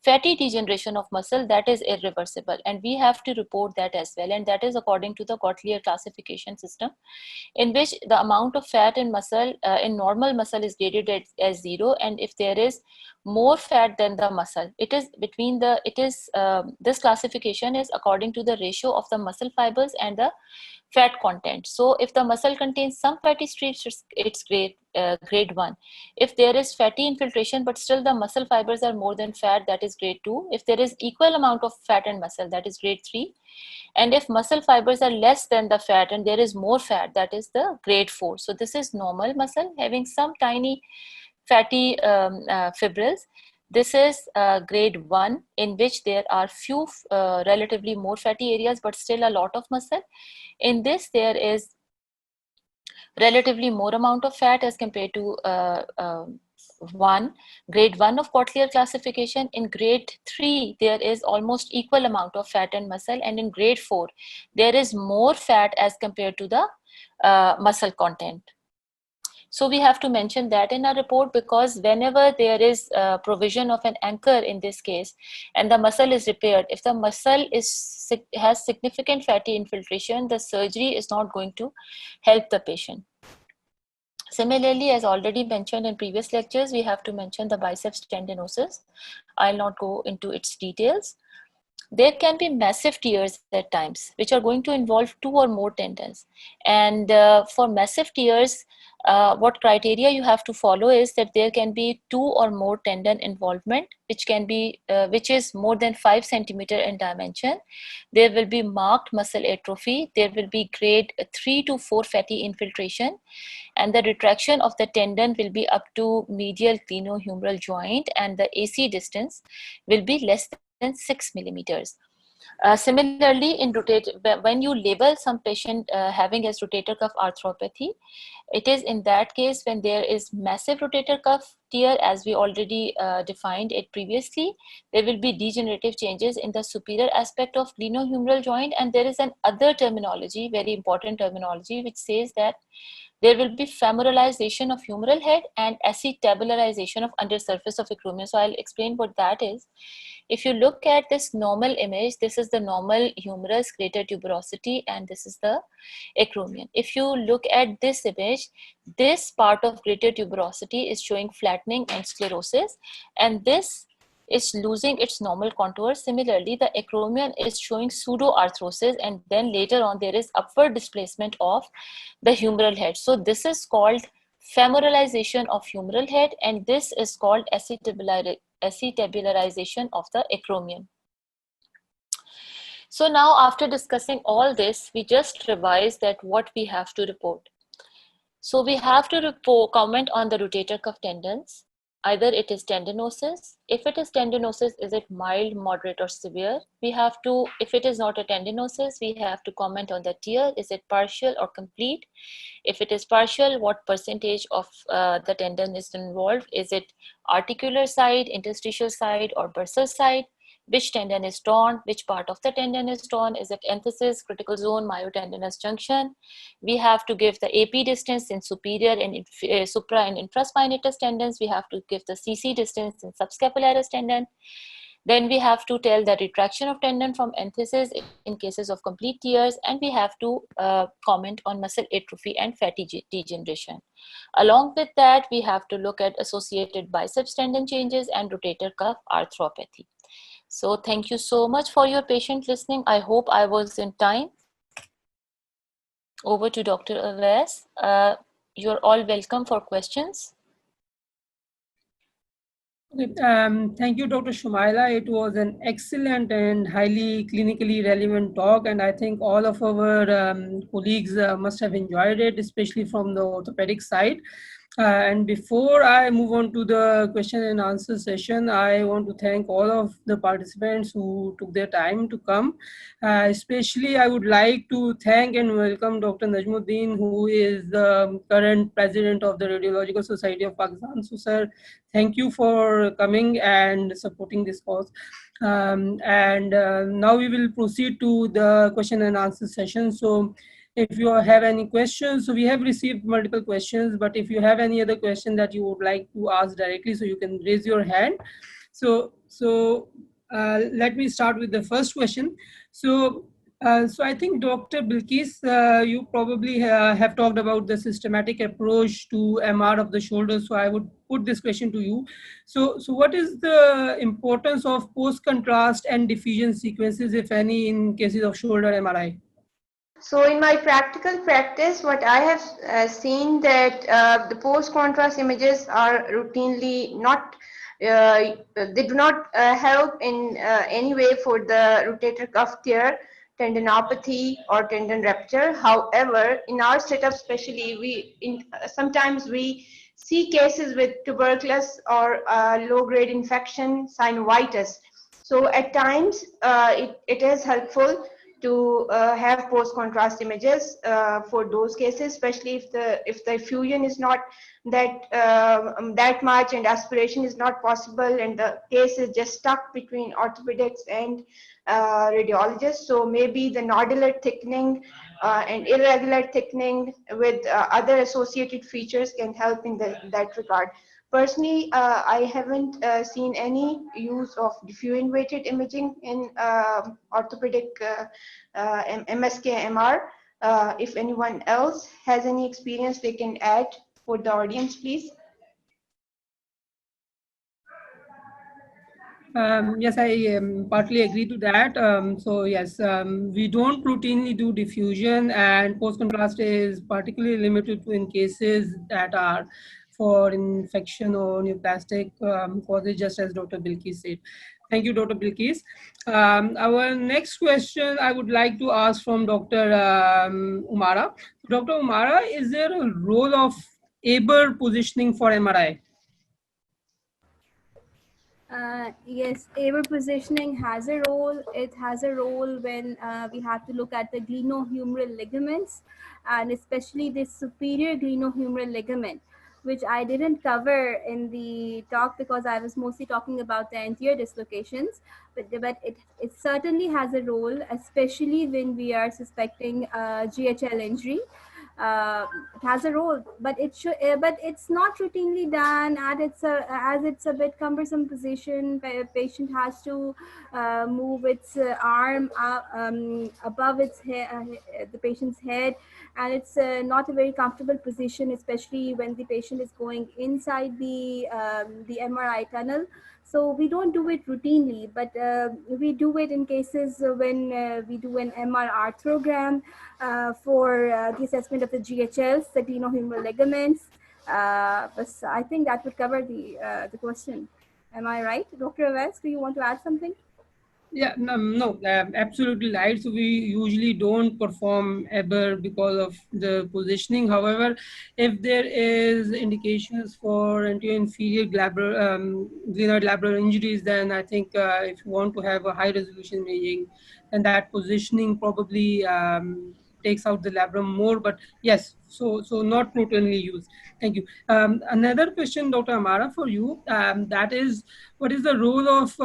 fatty degeneration of muscle, that is irreversible, and we have to report that as well. And that is according to the Gottlieb classification system, in which the amount of fat in muscle in normal muscle is graded as 0, and if there is more fat than the muscle, it is between the this classification is according to the ratio of the muscle fibers and the fat content. So if the muscle contains some fatty streaks, it's grade 1. If there is fatty infiltration but still the muscle fibers are more than fat, that is grade 2. If there is equal amount of fat and muscle, that is grade 3. And if muscle fibers are less than the fat and there is more fat, that is the grade 4. So this is normal muscle having some tiny fatty fibrils. This is grade 1, in which there are few relatively more fatty areas but still a lot of muscle. In this, there is relatively more amount of fat as compared to grade 1 of Gottlieb classification. In grade 3, there is almost equal amount of fat and muscle, and in grade 4, there is more fat as compared to the muscle content. So we have to mention that in our report, because whenever there is provision of an anchor in this case and the muscle is repaired, if the muscle has significant fatty infiltration, the surgery is not going to help the patient. Similarly, as already mentioned in previous lectures, we have to mention the biceps tendinosis. I'll not go into its details. There can be massive tears at times, which are going to involve 2 or more tendons. And for massive tears, what criteria you have to follow is that there can be 2 or more tendon involvement, which is more than 5 centimeter in dimension. There will be marked muscle atrophy. There will be grade 3 to 4 fatty infiltration, and the retraction of the tendon will be up to medial glenohumeral joint, and the AC distance will be less than 6 millimeters. Similarly, when you label some patient having as rotator cuff arthropathy, it is in that case when there is massive rotator cuff tear, as we already defined it previously. There will be degenerative changes in the superior aspect of glenohumeral joint, and there is an other terminology, very important terminology, which says that there will be femoralization of humeral head and acetabularization of undersurface of acromion. So I'll explain what that is. If you look at this normal image, this is the normal humerus, greater tuberosity, and this is the acromion. If you look at this image, this part of greater tuberosity is showing flattening and sclerosis, and this is losing its normal contour. Similarly, the acromion is showing pseudoarthrosis, and then later on there is upward displacement of the humeral head. So this is called femoralization of humeral head, and this is called acetabularization of the acromion. So now, after discussing all this, we just revise that what we have to report. So we have to comment on the rotator cuff tendons. either it is tendinosis. If it is tendinosis, is it mild, moderate, or severe? We have to, if it is not a tendinosis, we have to comment on the tear. Is it partial or complete? If it is partial, what percentage of the tendon is involved? Is it articular side, interstitial side, or bursal side? Which tendon is torn? Which part of the tendon is torn? Is it enthesis, critical zone, myotendinous junction? We have to give the AP distance in superior and supra and infraspinatus tendons. We have to give the CC distance in subscapularis tendon. Then we have to tell the retraction of tendon from enthesis in cases of complete tears, and we have to comment on muscle atrophy and fatty degeneration. Along with that, we have to look at associated biceps tendon changes and rotator cuff arthropathy. So thank you so much for your patient listening. I hope I was in time. Over to Dr. Awais. You're all welcome for questions. Okay, thank you, Dr. Shumaila. It was an excellent and highly clinically relevant talk, and I think all of our colleagues must have enjoyed it, especially from the orthopedic side. And before I move on to the question and answer session, I want to thank all of the participants who took their time to come. Especially, I would like to thank and welcome Dr. Najmuddin, who is the current president of the Radiological Society of Pakistan. So, sir, thank you for coming and supporting this cause. Now we will proceed to the question and answer session. So, if you have any questions, so we have received multiple questions, but if you have any other question that you would like to ask directly, so you can raise your hand. So let me start with the first question. So I think Dr. Bilkis, you probably have talked about the systematic approach to MR of the shoulder. So I would put this question to you. So what is the importance of post-contrast and diffusion sequences, if any, in cases of shoulder MRI? So in my practical practice, what I have seen that the post-contrast images are routinely not, they do not help in any way for the rotator cuff tear, tendinopathy, or tendon rupture. However, in our setup, especially, sometimes we see cases with tuberculosis or low-grade infection, synovitis. So at times, it is helpful to have post-contrast images for those cases, especially if the effusion is not that much and aspiration is not possible, and the case is just stuck between orthopedics and radiologists. So maybe the nodular thickening and irregular thickening with other associated features can help in that regard. Personally, I haven't seen any use of diffusion weighted imaging in orthopedic MSK MR. If anyone else has any experience, they can add for the audience, please. Yes, I partly agree to that. So yes, we don't routinely do diffusion, and post-contrast is particularly limited to in cases that are for infection or neoplastic causes, just as Dr. Bilkis said. Thank you, Dr. Bilkis. Our next question I would like to ask from Dr. Umara. Dr. Umara, is there a role of ABER positioning for MRI? Yes, ABER positioning has a role. It has a role when we have to look at the glenohumeral ligaments, and especially the superior glenohumeral ligament, which I didn't cover in the talk because I was mostly talking about the anterior dislocations. But it certainly has a role, especially when we are suspecting GHL injury. It has a role, but it's not routinely done, and as it's a bit cumbersome position. Patient has to move its arm above its head, the patient's head, and it's not a very comfortable position, especially when the patient is going inside the MRI tunnel. So we don't do it routinely, but we do it in cases when we do an MR arthrogram for the assessment of the GHLs, the glenohumeral ligaments. But I think that would cover the question. Am I right? Dr. Awais, do you want to add something? Yeah, no, absolutely right. So we usually don't perform ever because of the positioning. However, if there is indications for anterior-inferior glenoid labral injuries, then I think if you want to have a high-resolution imaging, then that positioning probably takes out the labrum more. But yes, so not routinely used. Thank you. Another question, Dr. Amara, for you. That is, what is the role of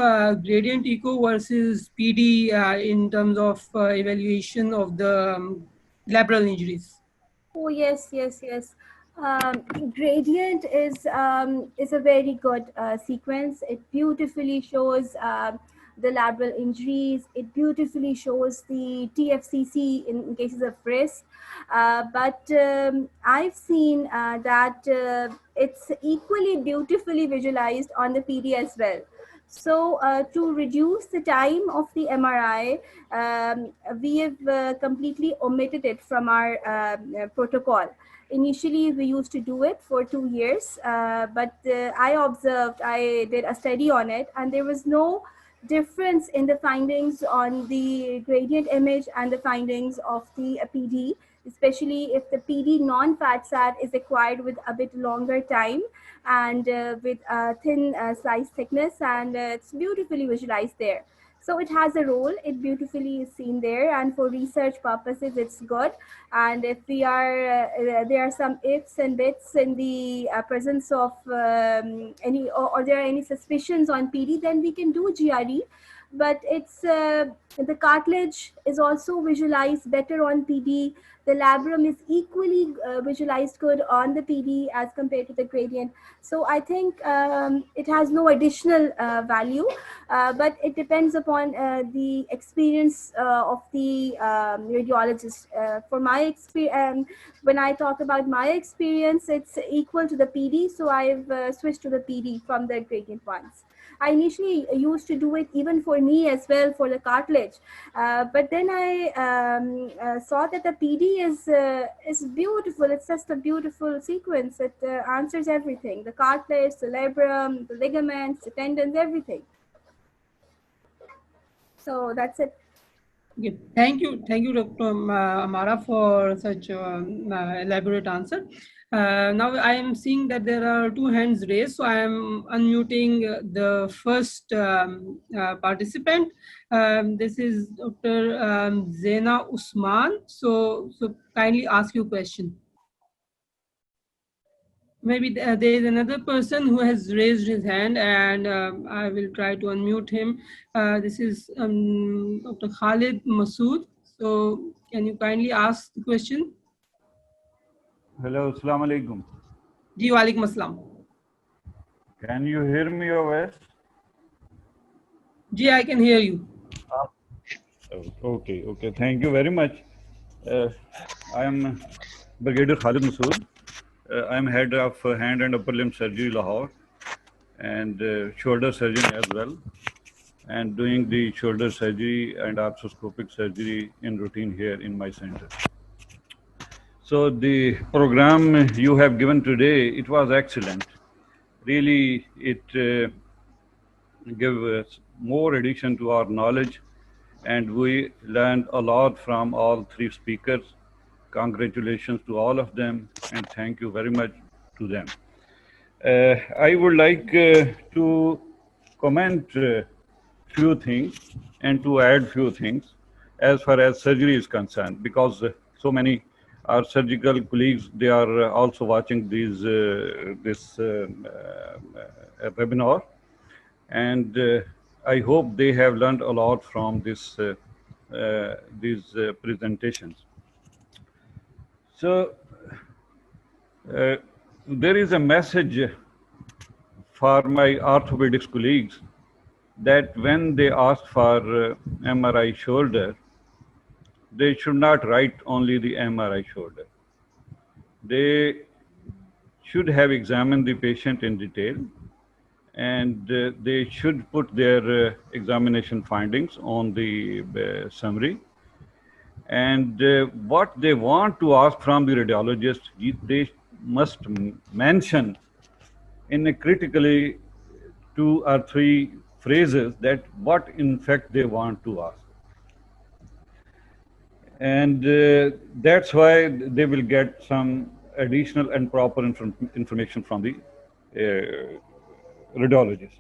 gradient echo versus PD in terms of evaluation of the labral injuries? Oh yes, yes, yes. Gradient is a very good sequence. It beautifully shows the labral injuries. It beautifully shows the TFCC in cases of wrist. But I've seen that it's equally beautifully visualized on the PD as well. So to reduce the time of the MRI, we have completely omitted it from our protocol. Initially, we used to do it for 2 years, but I did a study on it, and there was no difference in the findings on the gradient image and the findings of the PD, especially if the PD non-fat sat is acquired with a bit longer time and with a thin slice thickness, and it's beautifully visualized there. So it has a role, it beautifully is seen there, and for research purposes it's good. And if we are there are some ifs and bits in the presence of any, or there are any suspicions on PD, then we can do GRE. But it's the cartilage is also visualized better on PD. The labrum is equally visualized good on the PD as compared to the gradient. So I think it has no additional value, but it depends upon the experience of the radiologist. For my experience, when I talk about my experience, it's equal to the PD, so I've switched to the PD from the gradient ones. I initially used to do it even for knee as well, for the cartilage, but then I saw that the PD is beautiful. It's just a beautiful sequence. It answers everything: the cartilage, the labrum, the ligaments, the tendons, everything. So that's it. Okay. Thank you, Dr. Amara, for such elaborate answer. Now I am seeing that there are 2 hands raised, so I am unmuting the first participant. This is Dr. Zena Usman. So kindly ask your question. Maybe there is another person who has raised his hand, and I will try to unmute him. This is Dr. Khalid Masood. So can you kindly ask the question? Hello, Assalamu alaikum. Ji, walaikum assalam. Can you hear me, Oves? Ji, I can hear you. Okay. Thank you very much. I am Brigadier Khalid Masood. I am head of hand and upper limb surgery, Lahore, and shoulder surgeon as well, and doing the shoulder surgery and arthroscopic surgery in routine here in my center. So the program you have given today, it was excellent. Really, it gave us more addition to our knowledge, and we learned a lot from all 3 speakers. Congratulations to all of them, and thank you very much to them. I would like to comment few things and to add few things as far as surgery is concerned, because so many our surgical colleagues, they are also watching this webinar, and I hope they have learned a lot from these presentations. So there is a message for my orthopedics colleagues that when they ask for MRI shoulder, they should not write only the MRI shoulder. They should have examined the patient in detail, and they should put their examination findings on the summary. And what they want to ask from the radiologist, they must mention in a critically 2 or 3 phrases that what in fact they want to ask. And that's why they will get some additional and proper information from the radiologist.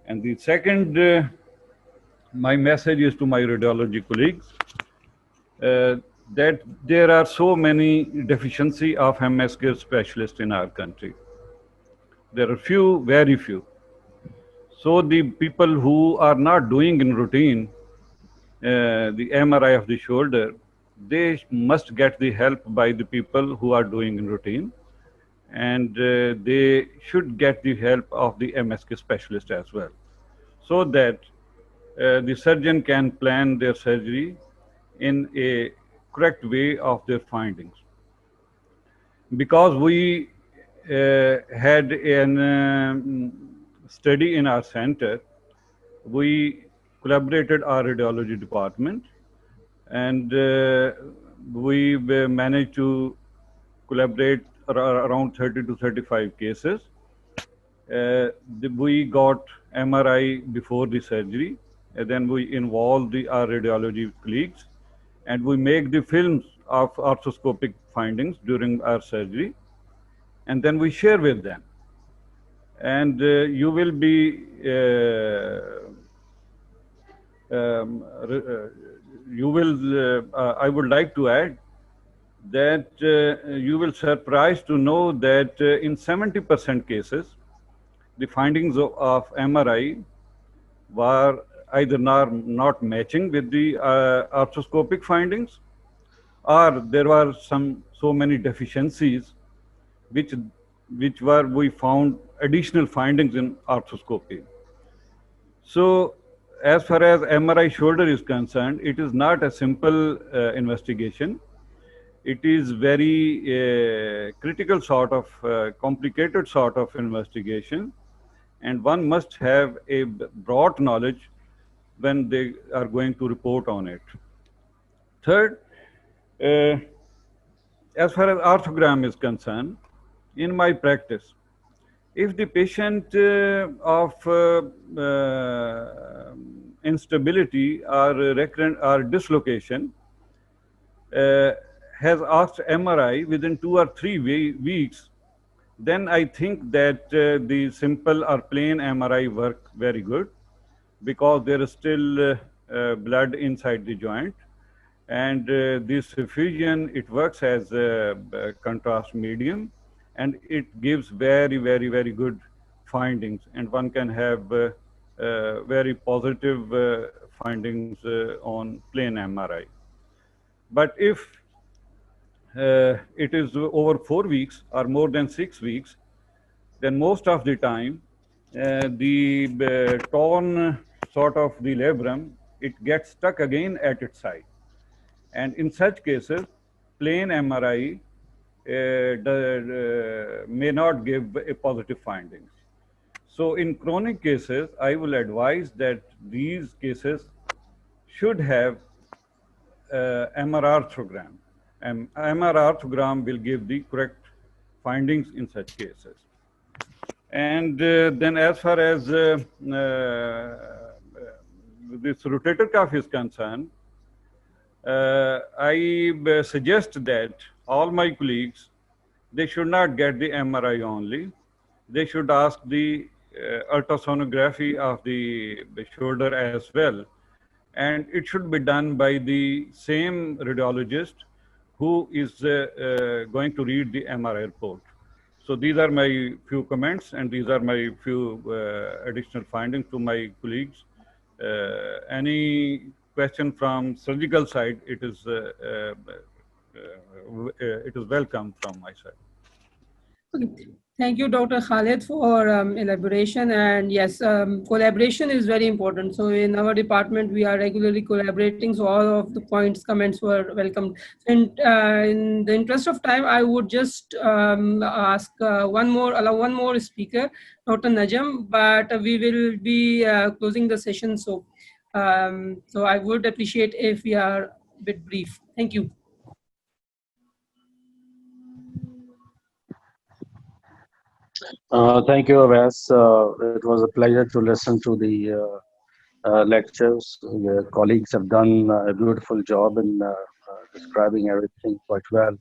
And the second, my message is to my radiology colleagues that there are so many deficiency of MSK specialists in our country. There are few, very few. So the people who are not doing in routine the MRI of the shoulder, they must get the help by the people who are doing in routine, and they should get the help of the MSK specialist as well, so that the surgeon can plan their surgery in a correct way of their findings. Because we had a study in our center, we collaborated our radiology department, and we managed to collaborate around 30 to 35 cases. We got MRI before the surgery, and then we involved our radiology colleagues, and we make the films of arthroscopic findings during our surgery, and then we share with them. And you will be I would like to add that you will surprised to know that in 70% cases, the findings of MRI were either not matching with the arthroscopic findings, or there were so many deficiencies which we found additional findings in arthroscopy. So as far as MRI shoulder is concerned, it is not a simple investigation. It is very critical sort of complicated sort of investigation, and one must have a broad knowledge when they are going to report on it. Third, as far as arthrogram is concerned, in my practice, if the patient of instability or recurrent or dislocation has asked MRI within 2 or 3 weeks, then I think that the simple or plain MRI work very good, because there is still blood inside the joint, and this fusion, it works as a contrast medium, and it gives very, very, very good findings, and one can have very positive findings on plain MRI. But if it is over 4 weeks or more than 6 weeks, then most of the time the torn sort of the labrum, it gets stuck again at its site. And in such cases, plain MRI may not give a positive findings. So in chronic cases, I will advise that these cases should have MR arthrogram. MR arthrogram will give the correct findings in such cases. And then as far as this rotator cuff is concerned, I suggest that all my colleagues, they should not get the MRI only. They should ask the ultrasonography of the shoulder as well. And it should be done by the same radiologist who is going to read the MRI report. So these are my few comments, and these are my few additional findings to my colleagues. Any question from surgical side, it is welcome from my side. Okay. Thank you, Dr. Khalid, for elaboration. And yes, collaboration is very important. So in our department, we are regularly collaborating. So all of the points, comments were welcomed. And in the interest of time, I would just ask allow one more speaker, Dr. Najam, but we will be closing the session. So, so I would appreciate if we are a bit brief. Thank you. Thank you, Avas. It was a pleasure to listen to the lectures. Your colleagues have done a beautiful job in describing everything quite well.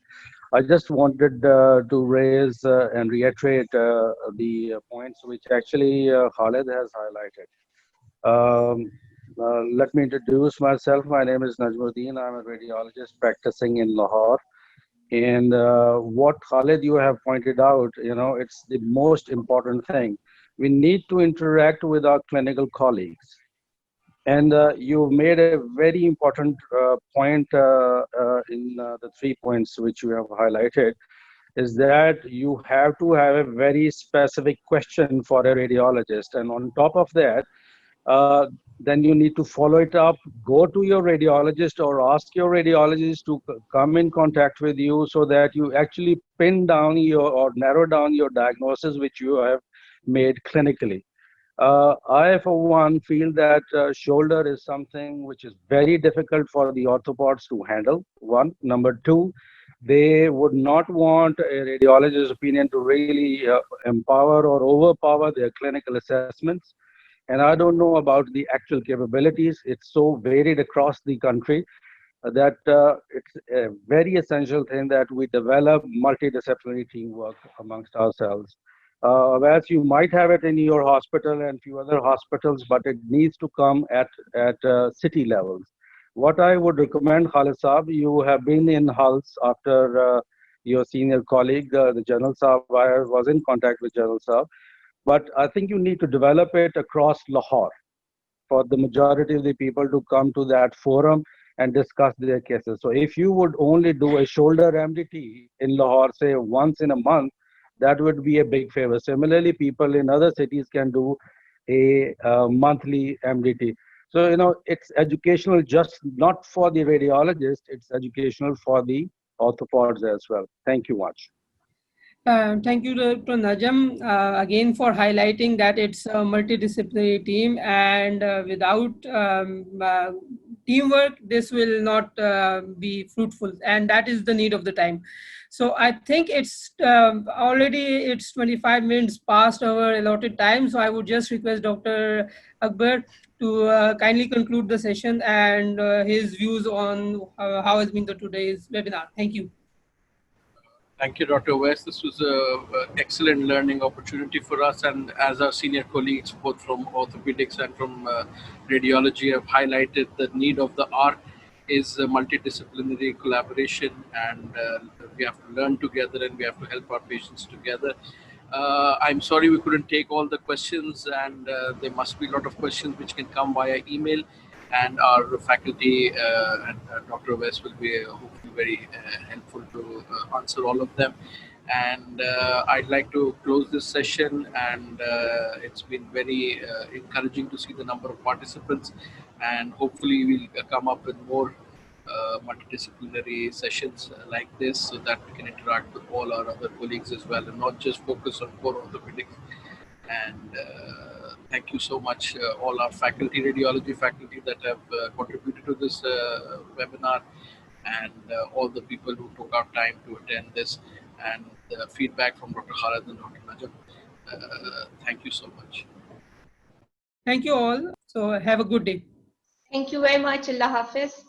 I just wanted to raise and reiterate the points which actually Khalid has highlighted. Let me introduce myself. My name is Najmuddin. I'm a radiologist practicing in Lahore. And what Khalid, you have pointed out, it's the most important thing. We need to interact with our clinical colleagues. And you made a very important point in the 3 points which you have highlighted, is that you have to have a very specific question for a radiologist. And on top of that, then you need to follow it up, go to your radiologist or ask your radiologist to come in contact with you so that you actually pin down or narrow down your diagnosis which you have made clinically. I, for one, feel that shoulder is something which is very difficult for the orthopods to handle, one. Number two, they would not want a radiologist's opinion to really empower or overpower their clinical assessments. And I don't know about the actual capabilities. It's so varied across the country that it's a very essential thing that we develop multidisciplinary teamwork amongst ourselves. Whereas you might have it in your hospital and few other hospitals, but it needs to come at city levels. What I would recommend, Khalid Saab, you have been in Huls after your senior colleague, the General Saab. I was in contact with General Saab. But I think you need to develop it across Lahore for the majority of the people to come to that forum and discuss their cases. So if you would only do a shoulder MDT in Lahore, say once in a month, that would be a big favor. Similarly, people in other cities can do a monthly MDT. So, it's educational just not for the radiologist, it's educational for the orthopods as well. Thank you much. Thank you, Dr. Najam, again for highlighting that it's a multidisciplinary team, and without teamwork, this will not be fruitful, and that is the need of the time. So I think it's already 25 minutes past our allotted time. So I would just request Dr. Akbar to kindly conclude the session and his views on how has been today's webinar. Thank you. Thank you, Dr. West. This was an excellent learning opportunity for us. And as our senior colleagues, both from orthopedics and from radiology, have highlighted the need of the hour is multidisciplinary collaboration. And we have to learn together and we have to help our patients together. I'm sorry we couldn't take all the questions, and there must be a lot of questions which can come via email. And our faculty and Dr. West will be hopefully very helpful to answer all of them. And I'd like to close this session, and it's been very encouraging to see the number of participants, and hopefully we'll come up with more multidisciplinary sessions like this so that we can interact with all our other colleagues as well and not just focus on core orthopedics. And thank you so much, all our faculty, radiology faculty that have contributed to this webinar, and all the people who took out time to attend this, and the feedback from Dr. Khalid and Dr. Najam. Thank you so much. Thank you all. So have a good day. Thank you very much. Allah Hafiz.